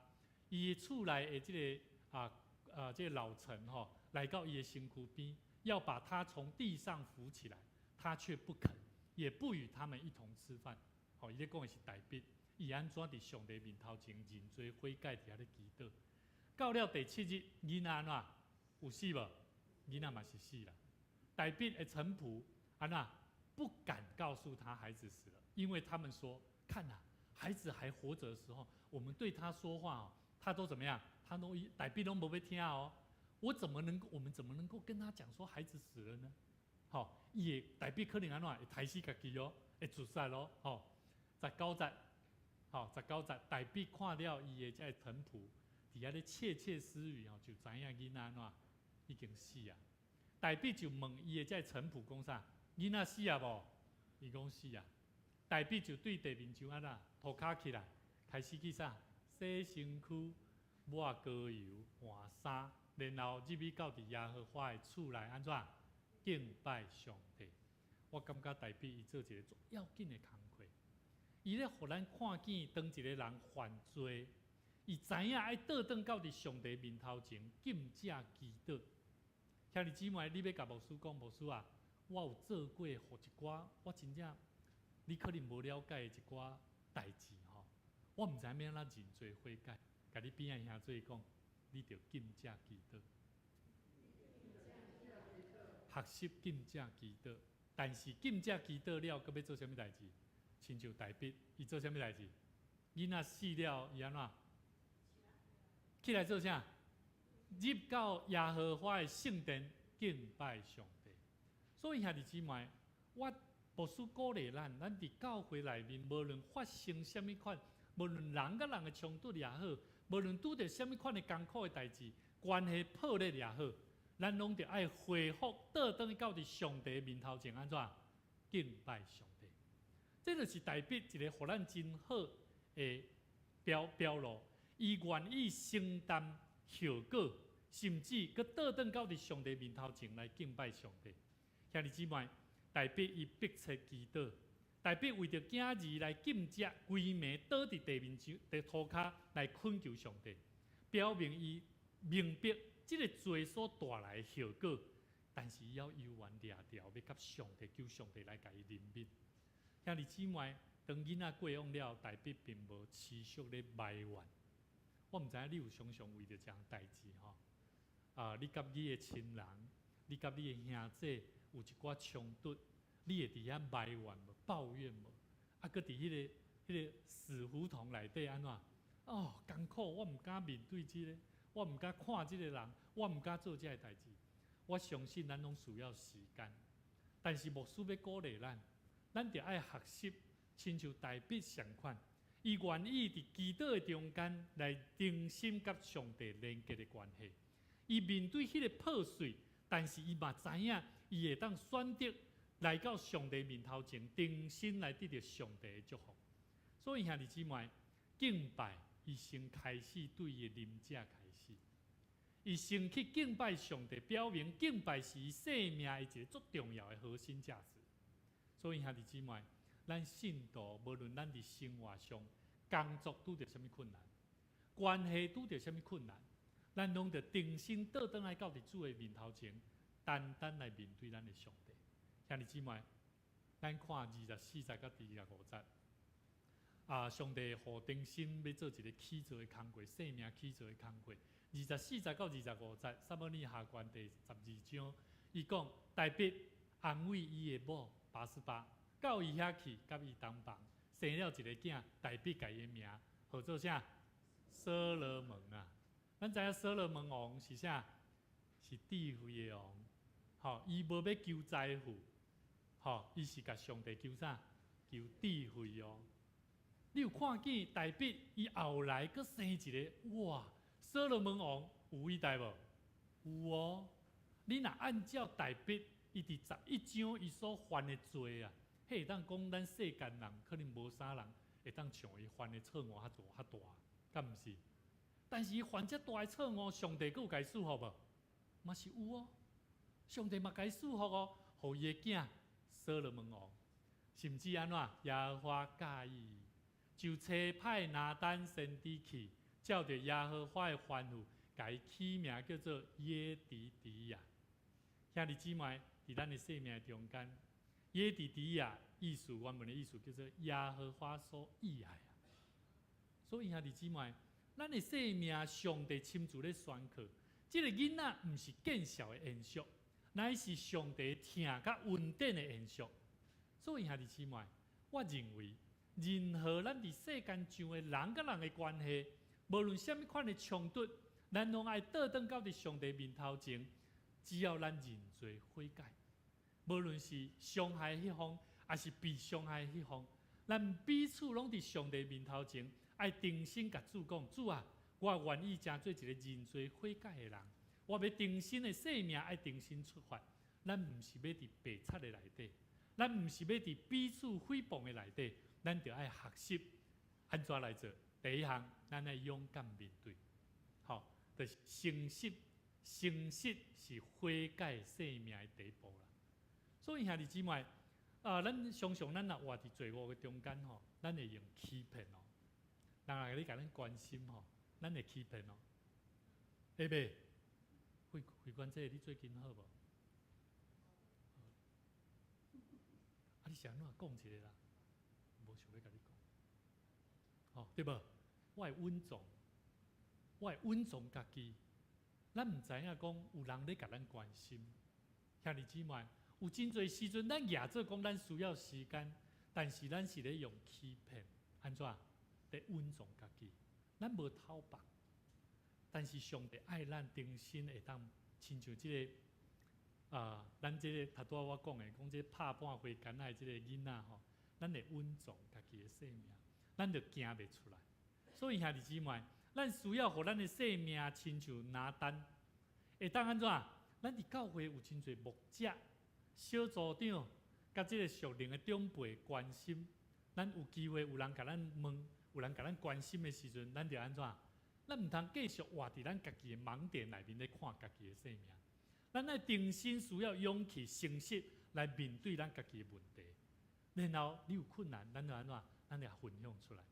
伊的厝内的这个这个老臣吼，来到伊的身躯边，要把他从地上扶起来，他却不肯，也不与他们一同吃饭。好，伊咧讲的是大卫。伊安怎伫上帝面头前认罪悔改，伫遐咧祈祷。到了第7日，囡仔安怎有死无？囡仔嘛是死啦。大卫的臣仆安怎不敢告诉他孩子死了，因为他们说：“看呐，孩子还活着的时候，我们对他说话哦，他都怎么样？大卫都无要听哦。我们怎么能够跟他讲说孩子死了呢？好，大卫可能安怎会杀死家己哦，会自杀咯。好，19节。好，19节，大卫看了伊的这个臣仆，伫遐咧窃窃私语哦，就知影囡仔安怎已经死啊。大卫就问伊的这个臣仆讲啥？囡仔死啊无？伊讲死啊。大卫就对地面上安怎涂骹起来，开始去啥？洗身躯、抹膏油、换衫，然后入去到伫耶和华的厝内安怎敬拜上帝。我感觉大卫伊做一个最要紧的工。伊咧，互咱看见当一个人犯罪，伊知影爱倒转到伫上帝面头前禁食祈祷。兄弟姊妹，你要甲牧师讲，牧师啊，我有做过，互一寡我真正你可能无了解的一寡代志吼，我毋知影要安怎认罪悔改，甲你边仔兄做讲，你着禁食祈祷，学习禁食祈祷。但是禁食祈祷了，佮要做啥物代志？亲像大笔，伊做啥物代志？囡仔死了，伊安怎？起来做啥？入到耶和华的圣殿敬拜上帝。所以兄弟姊妹，我牧师鼓励咱伫教会内面，无论发生什么款，无论人甲人的冲突也好，无论拄着什么款的艰苦的代志，关系破裂也好，咱拢着爱恢复倒转去到伫上帝面头前安怎敬拜上帝。这就是代表一个互咱真好的表露，伊愿意承担后果，甚至佮倒转到伫上帝面头前来敬拜上帝。兄弟姊妹，代表伊迫切祈祷，代表为着囝儿来禁食，规暝倒伫地面上、地涂骹来恳求上帝，表明伊明白即个罪所带来的后果，但是伊要犹原掠条，要甲上帝求上帝来甲伊怜悯。兄弟姊妹，当囡仔过往了，代表并无持续咧埋怨。我毋知影你有常常为着这样代志吼，你甲你的亲人，你甲你的兄弟有一寡冲突，你会伫遐埋怨无、抱怨无？搁伫迄个死胡同内底安怎？哦，艰苦，我毋敢面对即个，我毋敢看即个人，我毋敢做即个代志。我相信咱拢需要时间，但是牧师要鼓励咱着爱学习，亲像大笔相款，伊愿意伫祈祷的中间来定心甲上帝连结的关系。伊面对迄个破碎，但是伊嘛知影，伊会当选择来到上帝面头前，定心来得到上帝的祝福。所以兄弟姊妹，敬拜伊先开始对伊的灵者开始，伊先去敬拜上帝，表明敬拜是伊生命的一个最重要的核心价值。所以兄弟姊妹，咱信徒无论咱伫生活上、工作拄着什么困难，关系拄着什么困难，咱拢着定心倒转来到伫主的面头前，单单来面对咱的上帝。兄弟姊妹，咱看24节到25节，上帝互定心要做一个起造的工课，生命起造的工课。24节到25节，撒母耳下传第12章，伊讲代笔安慰伊的某拔示巴，到伊遐去，甲伊同房，生了一个囝，代笔家伊的名，号做啥？所罗门啊！咱知影所罗门王是啥？是智慧的王。吼，伊无要求财富，吼，伊是甲上帝求啥？求智慧哦。你有看见大笔伊后来佫生一个哇？所罗门王有伟大无？有哦。你若按照大笔伊伫11章伊所犯的罪啊，迄会当讲咱世间人可能无啥人会当像伊犯的错误较大，敢毋是？但是伊犯遮大的错误，上帝佫有甲伊赐福无？嘛是有哦。上帝嘛甲伊赐福哦，互伊的囝所罗门王，甚至安怎耶和华介意，就差派拿单先知去，照着耶和华的吩咐，甲伊起名叫做耶迪迪亚。兄弟姊妹，伫咱的生命中间，耶迪迪亚意思原本的意思叫做耶和华所喜爱啊。所以兄弟姊妹，咱的生命上帝亲自咧选课，这个囡仔毋是见效的现象，乃是上帝疼甲恩典的现象。所以兄弟姊妹，我认为任何咱伫世间上的人甲人的关系，无论什么款的冲突，咱拢爱倒转到伫上帝面头前。只要咱认罪悔改，无论是伤害迄方，还是被伤害迄方，咱彼此拢伫上帝面头前，爱定心甲主讲：主啊，我愿意成做一个认罪悔改的人。我要定心的生命，爱定心出发。咱毋是要伫白贼的内底，咱毋是要伫彼此诽谤的内底，咱着爱学习安怎来做。第一项，咱爱勇敢面对，好，就是诚实。诚实是悔改生命的第一步啦。所以兄弟姊妹，咱常常咱若活伫罪恶的中间吼，咱会用欺骗哦。人来咧甲咱关心吼，咱会欺骗哦。会袂？会馆这你最近好无？你是安怎讲一个啦？无想要甲你讲，吼、对无？我会稳重，我会稳重家己。咱毋知影讲有人咧甲咱关心，兄弟姊妹，有真侪时阵，咱亚做讲咱需要时间，但是咱是咧用欺骗，安怎？咧稳重家己，咱无偷白，但是上帝爱咱定心会当，亲像即个。咱即个头拄我讲的，讲即拍半回干的即个囡仔吼，咱会稳重家己的性命，咱就惊袂出来。所以兄弟姊妹，咱需要互咱的性命亲像拿单，会当安怎？咱伫教会有真侪牧者、小组长，甲即个属灵的长辈关心，咱有机会有人甲咱问，有人甲咱关心的时阵，咱就安怎？咱毋通继续活伫咱家己的盲点内面咧看家己的性命。咱爱定心，需要勇气、诚实来面对咱家己的问题。然后你有困难，咱就安怎？咱就分享出来。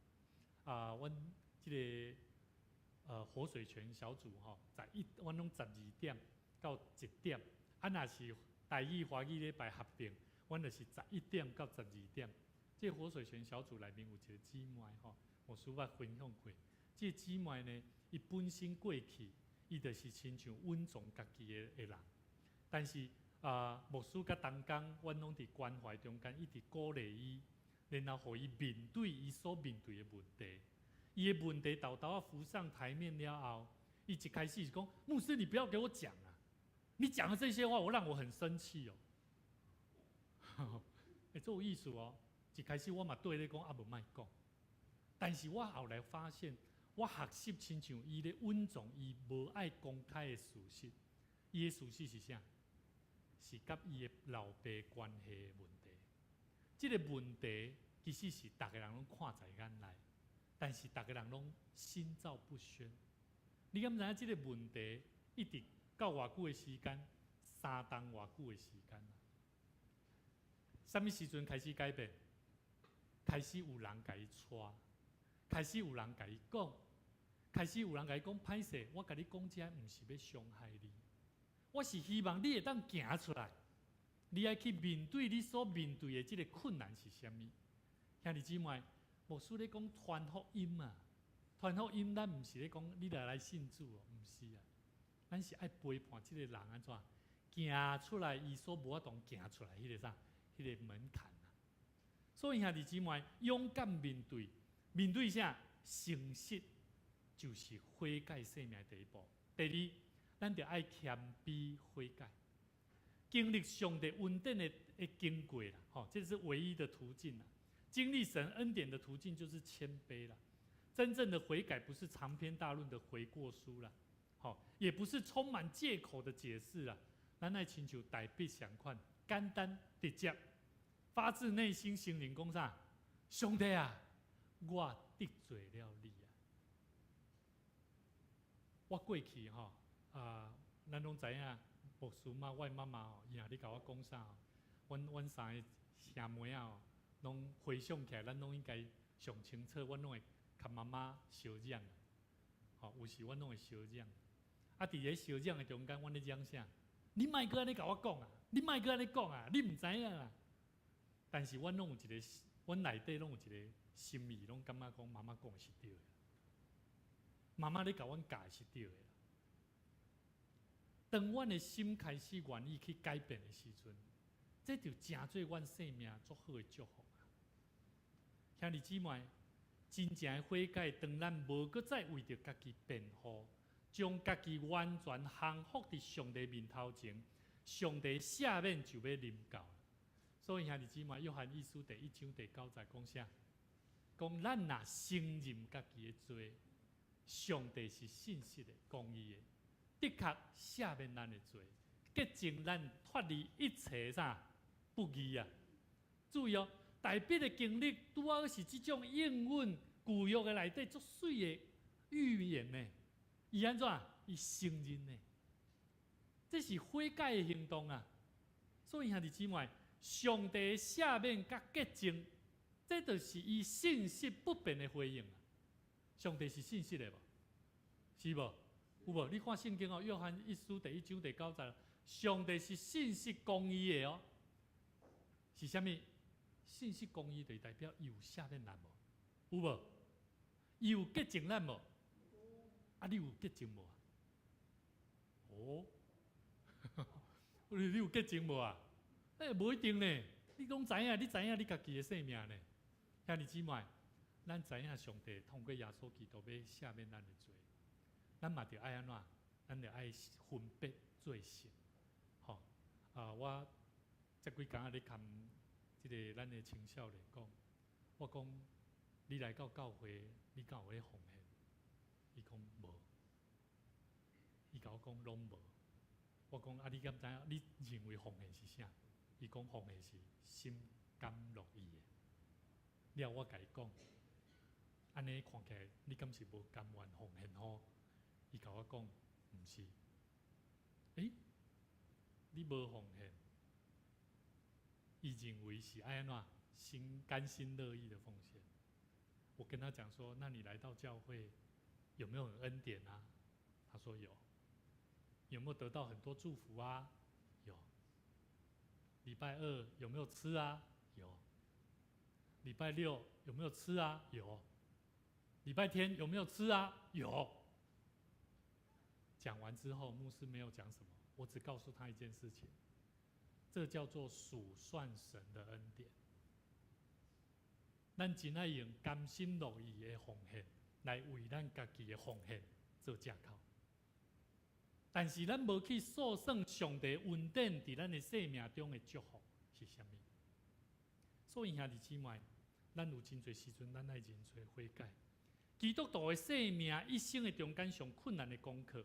阮即个活水泉小组吼，阮拢12点到1点，若是台语、华语礼拜合并，阮就是11点到12点。这活水泉小组内面有一个姊妹吼，我书捌分享过。这姊妹呢，伊本身过去。伊就是亲像稳重家己的人，但是牧师甲同工，阮拢伫关怀中间一直鼓励伊，然后互伊面对伊所面对的问题。伊的问题豆豆啊浮上台面了后，伊一开始是讲：牧师，你不要给我讲啊！你讲的这些话，让我很生气哦。这有意思哦。一开始我嘛对你讲，无莫讲。但是我后来发现。我学习亲像伊咧稳重，伊无爱公开的事实。伊的事实是啥？是甲伊的老爸关系的问题。这个问题其实是大家人拢看在眼内，但是大家人拢心照不宣。你敢知影这个问题一直到偌久的时间？3冬偌久的时间啊？什么时阵开始改变？开始有人甲伊带。开始有人甲伊讲，开始有人甲伊讲歹势，我甲你讲这毋是要伤害你，我是希望你会当行出来，你爱去面对你所面对的这个困难是啥物？兄弟姊妹，牧师咧讲传福音嘛，传福音咱毋是咧讲你来信主哦，毋是啊，咱是爱陪伴这个人安怎行出来，伊所无法度行出来迄个啥，迄个门槛啊。所以兄弟姊妹，勇敢面对。面对啥？诚实就是悔改生命的第一步。第二，咱就爱谦卑悔改，经历上帝恩典的经过啦，这是唯一的途径啦。经历神恩典的途径就是谦卑啦。真正的悔改不是长篇大论的悔过书啦，也不是充满借口的解释啦。咱爱亲像大笔相款，简单直接，发自内心心灵讲啥？上帝啊！我得罪了你啊！我过去咱拢知影，牧师妈、我妈妈伊若咧甲我讲啥，阮三个兄妹啊，拢回想起来，咱拢应该上清楚，阮拢会甲妈妈相让，有时阮拢会相让。伫咧相让的中间，阮咧讲啥？你莫搁安尼甲我讲啊！你莫搁安尼讲啊！你毋知影啊！但是阮拢有一个，阮内底拢有一个。心意拢感觉讲妈妈讲的是对的，妈妈咧甲阮教的是对的。当阮的心开始愿意去改变的时阵，这就真做阮生命足好的祝福啊！兄弟姊妹，真正的悔改，当咱无搁再为着家己辩护，将家己完全降服伫上帝面头前，上帝赦免就要临到。所以兄弟姊妹，约翰一书第1章第9节讲啥？讲咱若承认家己的罪，上帝是信实的、公义的，的确赦免咱的罪，洁净咱脱离一切啥不义啊！注意哦，大笔的经历拄好是这种应允旧约的内底足水的预言呢。伊安怎？伊承认呢？这是悔改的行动啊！所以兄弟姊妹，上帝的赦免甲洁净。这就是伊信息不变的回应啊！上帝是信息的无？是无？有无？你看圣经哦，约翰一书第1章第9节，上帝是信息公义的哦。是啥物？信息公义就代表伊有下面咱无？有无？伊有洁净咱无？啊，你有洁净无啊？哦，你有洁净无啊？无一定呢。你拢知影，你知影你家己的性命呢？兄弟姊妹，咱知影上帝通过耶稣基督要赦免咱的罪，咱嘛着爱安怎？咱着爱分别罪行。吼、我这几工仔咧看即个咱的青少年讲，我讲你来到教会，你敢有咧奉献？伊讲无，伊甲我讲拢无。我讲啊，你敢知影？你认为奉献是啥？伊讲奉献是心甘乐意的。了，我甲伊讲，安尼看起来，你敢是无甘愿奉献吼？伊甲我讲，毋是。你无奉献，伊认为是安怎？心甘心乐意的奉献。我跟他讲说，那你来到教会有没有很恩典啊？他说有。有没有得到很多祝福啊？有。礼拜二有没有吃啊？有。礼拜六有没有吃啊？有。礼拜天有没有吃啊？有。讲完之后，牧师没有讲什么，我只告诉他一件事情，这叫做数算神的恩典。咱真爱用甘心乐意的奉献来为咱家己的奉献做借口，但是咱无去数算上帝恩典伫咱的生命中的祝福是啥物。所以兄弟姊妹，咱有真侪时阵，咱爱认罪悔改。基督徒的生命一生的中间上困难的功课，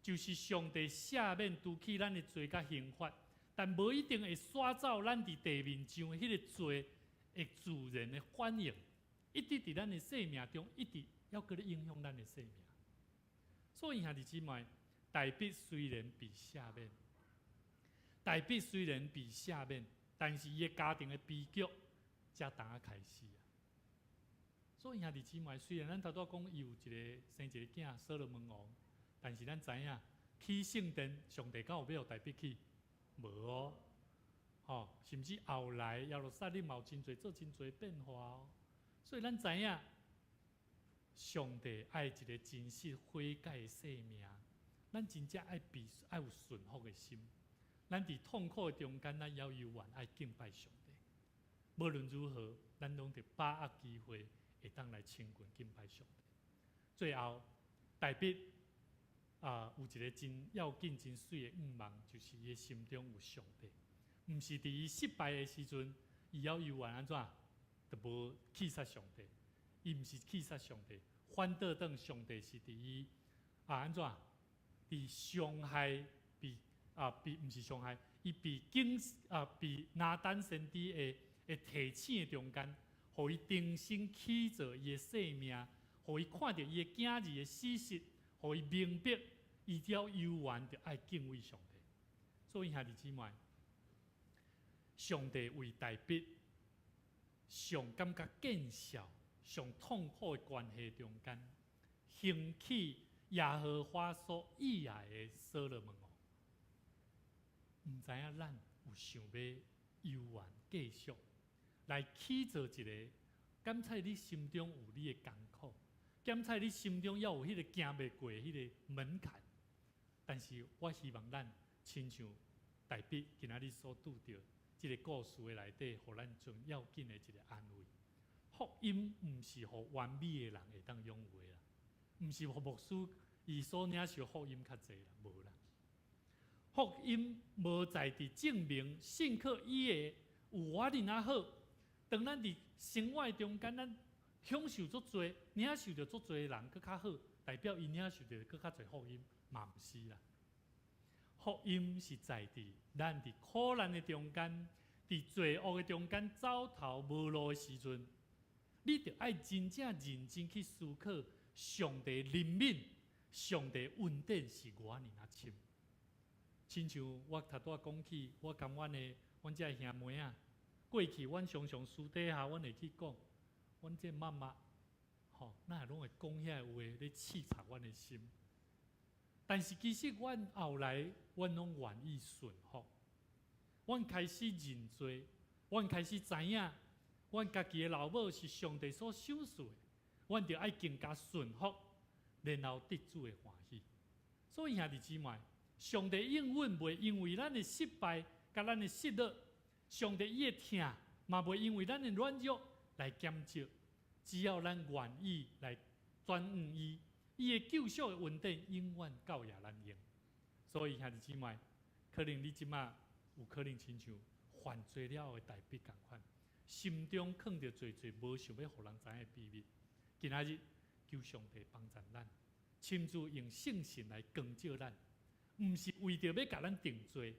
就是上帝赦免拄起咱的罪甲刑罚，但无一定会刷走咱伫地面上的迄个罪的自然的反应，一直伫咱的生命中，一直要搁咧影响咱的生命。所以兄弟姊妹，大笔虽然被赦免，但是伊的家庭的悲剧才当啊开始啊。所以兄弟姊妹，虽然咱头拄讲伊有生一个囝所罗门王，但是咱知影起圣殿，上帝敢有要大笔起？无哦，甚至后来耶路撒冷嘛有真侪做真侪变化哦。所以咱知影，上帝爱一个真实悔改的生命，咱真正爱有顺服的心。咱伫痛苦的中间，咱要有愿爱敬拜上帝。无论如何，咱拢得把握机会，会当来亲近敬拜上帝。最后，大笔有一个真要紧、真水的愿望，就是伊心中有上帝。毋是伫伊失败的时阵，伊要有愿安怎，就无气杀上帝。伊毋是气杀上帝，反倒当上帝是伫伊安怎？伫伤害毋是伤害，伊被拿单先知的提醒的中间，互伊重新起造伊的生命，互伊看到伊的囝儿的事实，互伊明白，伊只要有缘就爱敬畏上帝。所以兄弟姊妹，上帝为大笔上感觉见效、上痛苦的关系中间，兴起耶和华所喜爱的所罗门王。毋知影咱有想要有缘继续来起造一个，敢在你心中有你的艰苦，敢在你心中要有迄个行袂过迄个门槛。但是我希望咱亲像大笔今仔日所拄到这个故事的内底，互咱最要紧的一个安慰。福音毋是互完美的人会当拥有啦，毋是互牧师伊所领受福音较济啦，无啦。福音无在伫证明信靠伊的有我恁啊好。当咱伫生活中间，咱享受足多，领受着足多的人搁较好，代表伊领受着搁较侪福音，嘛毋是啦。福音是在伫咱伫苦难的中间，伫罪恶的中间走投无路的时阵，你着爱真正认真去思考，上帝怜悯、上帝恩典是我恁啊深。亲像我头拄讲起，我感阮这兄妹啊，过去阮常常私底下，阮会去讲，阮这妈妈，咱也拢会讲遐话咧刺插阮的心。但是其实阮后来，阮拢愿意顺服，阮开始认罪，阮开始知影，阮家己的老母是上帝所赏赐的，阮就爱更加顺服，然后得主的欢喜。所以兄弟姊妹，上帝应允袂因为咱的失败、甲咱的失落，上帝伊的疼嘛袂因为咱的软弱来减少。只要咱愿意来转向伊，伊的救赎的稳定永远教也咱用。所以兄弟姊妹，可能你即马有可能亲像犯罪了的大笔共款，心中藏着侪侪无想要互人知影的秘密。今仔日求上帝帮助咱，亲自用圣神来光照咱，毋是为着要甲咱定罪，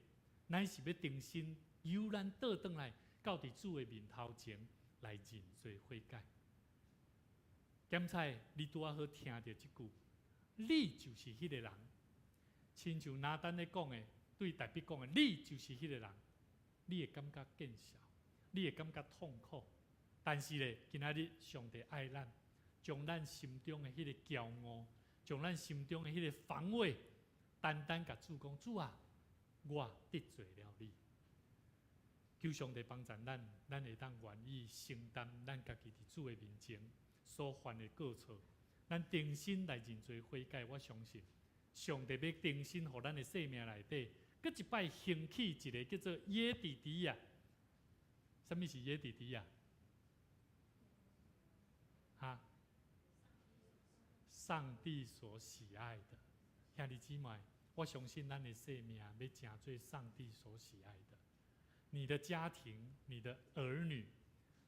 乃是要重新由咱倒转来到伫主的面头前来认罪悔改。检采，你拄仔好听到即句，你就是迄个人，亲像拿单咧讲的，对大笔讲的，你就是迄个人，你会感觉见笑，你会感觉痛苦，但是咧，今仔日上帝爱咱，将咱心中的迄个骄傲，将咱心中的迄个防卫，单单甲主讲，主啊，我得罪了你。求上帝帮助咱，咱会当愿意承担咱家己伫主的面前所犯的过错，咱重新来认罪悔改。我相信上帝要重新互咱的生命内底，搁一摆兴起一个叫做耶底底亚。什么是耶底底亚？哈，上帝所喜爱的兄弟姊妹，我相信咱的生命要成做上帝所喜爱的。你的家庭、你的儿女，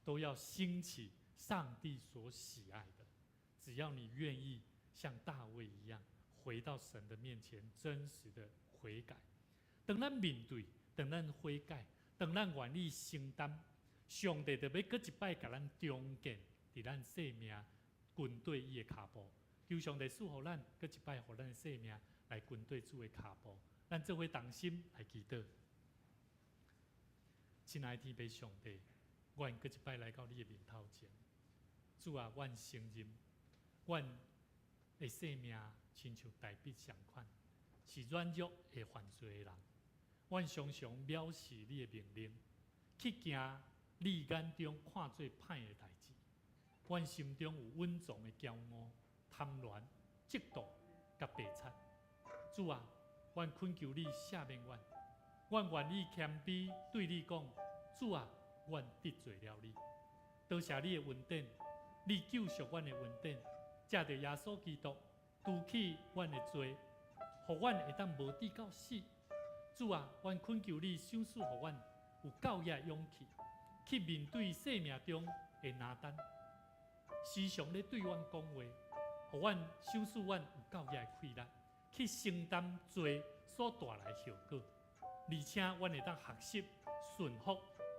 都要兴起上帝所喜爱的。只要你愿意像大卫一样，回到神的面前，真实的悔改。当咱面对，当咱悔改，当咱愿意承担，上帝就要搁一摆甲咱重建伫咱生命军队伊的脚步。求上帝赐予咱搁一摆，互咱的生命来军队主的脚步。咱做伙同心来祈祷。亲爱的天父上帝，阮搁一摆来到你的面头前，主啊，阮承认，阮的生命亲像大笔相款，是软弱会犯罪的人。阮常常藐视你的命令，去行你眼中看做歹的代志。阮心中有稳重的骄傲、贪婪、嫉妒、甲白贼。主啊，阮恳求你赦免阮。阮愿意谦卑对你讲，主啊，阮得罪了你。多谢你的恩典，你救赎阮的恩典，借着耶稣基督除去阮的罪，互阮会当无底到死。主啊，阮恳求你赏赐互阮有够也勇气，去面对生命中的难担，时常咧对阮讲话，互阮赏赐阮有够也的气力，去承担罪所带来的后果。而且，阮会当学习顺服、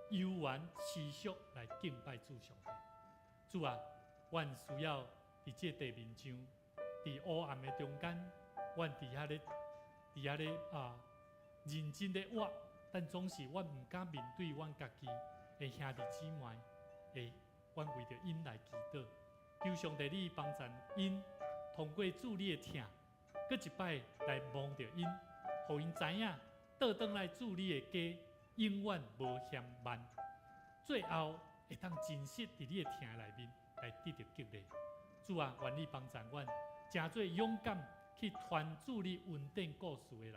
悠然、持续来敬拜主上帝。主啊，阮需要伫这地面上，伫黑暗的中间，阮伫遐咧认真咧活，但总是阮毋敢面对阮家己的兄弟姊妹，阮为着因来祈祷，求上帝你帮助因，通过主你的疼，搁一摆来望着因，互因知影。倒转来主你的家，永远无嫌慢。最后会当真实伫你的疼内面来得到激励。主啊，愿你帮助阮，诚做勇敢去传主你恩典故事的人，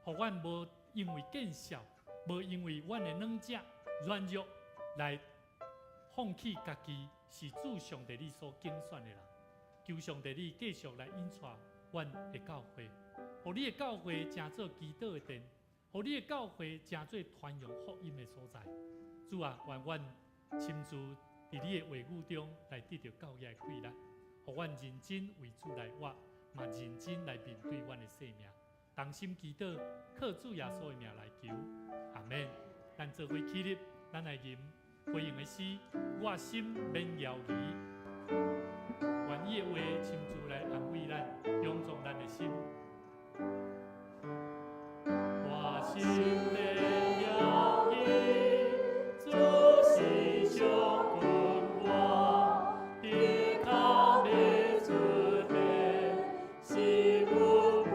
互阮无因为见笑，无因为阮的软弱软弱来放弃家己是主上帝你所拣选的人。求上帝你继续来引带阮的教会。互你的教会成做祈祷的殿，互你的教会成做传扬福音的所在。主啊，愿阮亲自伫你的话语中来得到教育的气力，互阮认真为主来活，嘛认真来面对阮的生命。同心祈祷，靠主耶稣的名来求，阿们。咱做伙起立，咱来吟回应的诗，我心免摇移。愿意的话亲自来安慰咱，帮助咱的心。我心免摇移，主是上君我，依靠你主的，是无破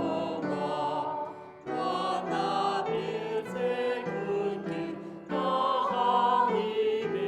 我。我那别在困境，大好一别。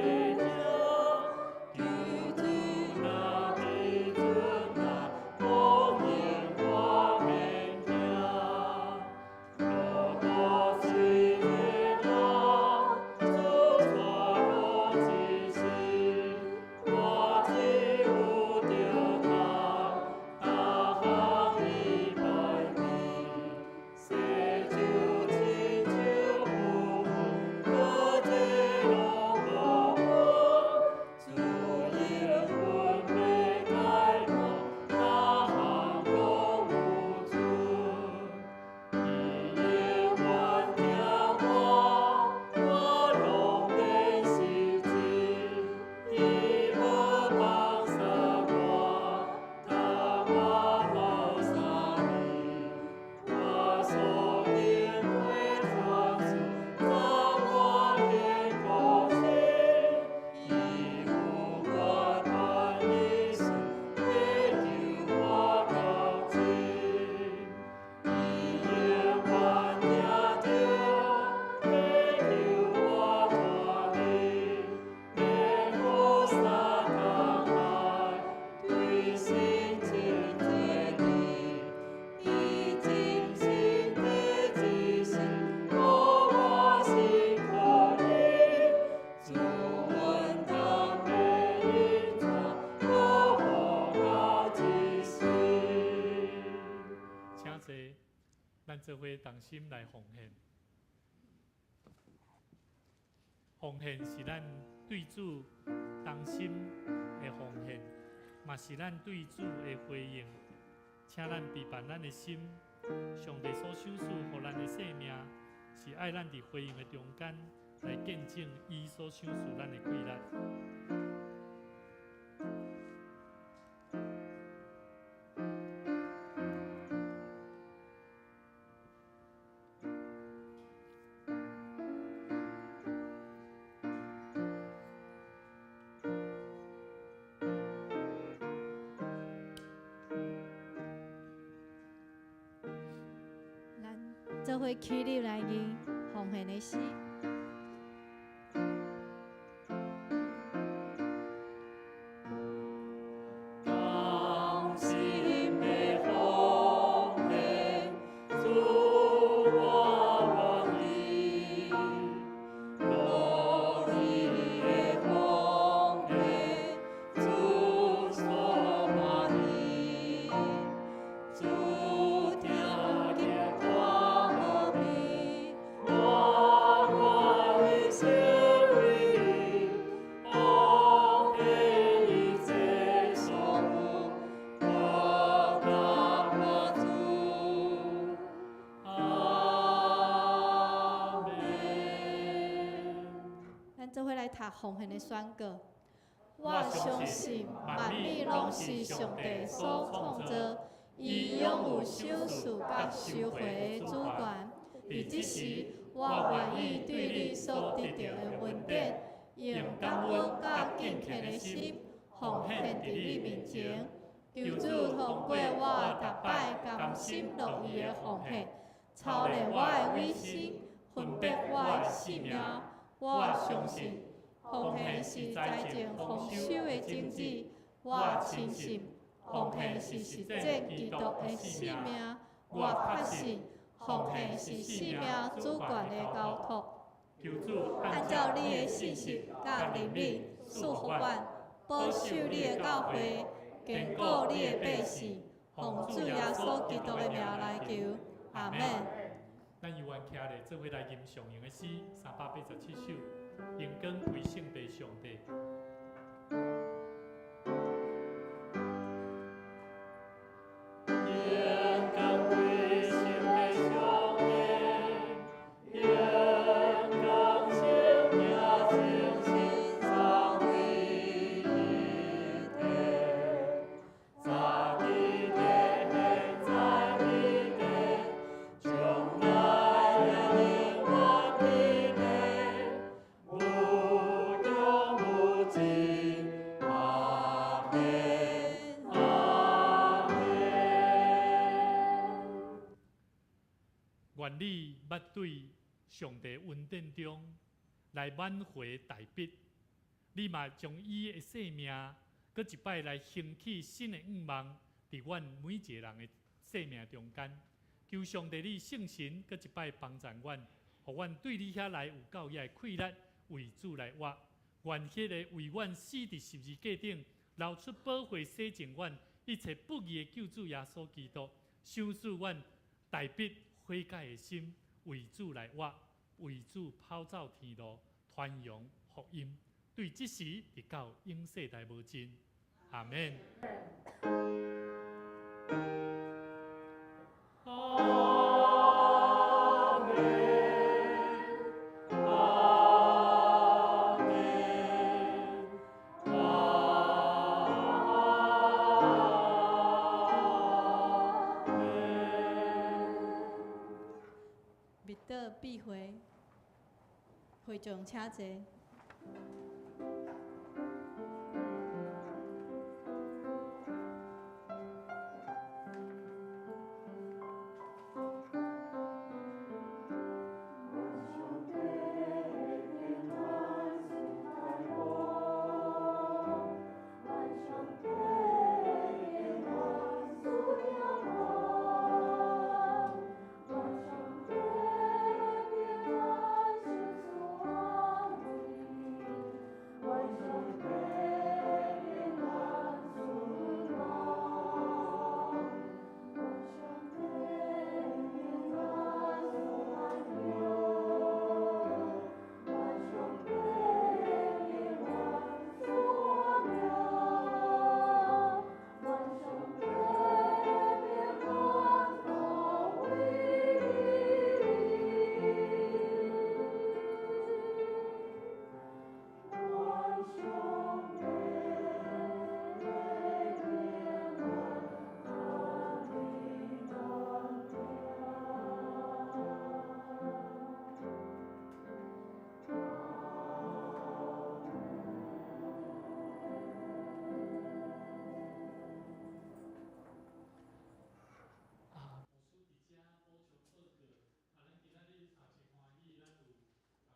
心来奉献。奉献是咱对主同心的奉献，嘛是咱对主的回应。请咱备办咱的心，上帝所赏赐予咱的生命，是爱咱伫回应的中间来见证伊所赏赐咱的贵力。做伙起立来吟奉献的诗。做伙来读奉献的宣告。我相信万物拢是上帝所创造，伊拥有赏赐甲收回的主权。伫即时，我愿意对你所得到的恩典，用感恩甲敬虔的心奉献伫你面前。求主通过我逐摆甘心乐意的奉献，操练我的委身，分别我的性命。我相信。奉献是财政丰收的种子，我深信奉献是实践基督的性命，我确信奉献是性命主权的交托。按照你的信息甲能力，赐福阮，保守你的教会，坚固你的百姓，奉主耶稣基督的名来求，阿门。咱犹原徛咧，做伙来吟上用的诗387首。荣光归圣地上帝。愿你捌对上帝恩典中来挽回大笔，你嘛将伊的生命，搁一摆来兴起新的愿望，伫阮每一个人的生命中间。求上帝你圣神，搁一摆帮助阮，互阮对你遐来有够遐的气力，为主来活。愿迄个为阮死伫十字架顶，流出宝血洗净阮一切不义的救主耶稣基督，赏赐阮大笔悔改的心，为主来活，为主跑走天路，传扬福音。对即时直到永世代无尽，阿门。密道闭会，会众请坐。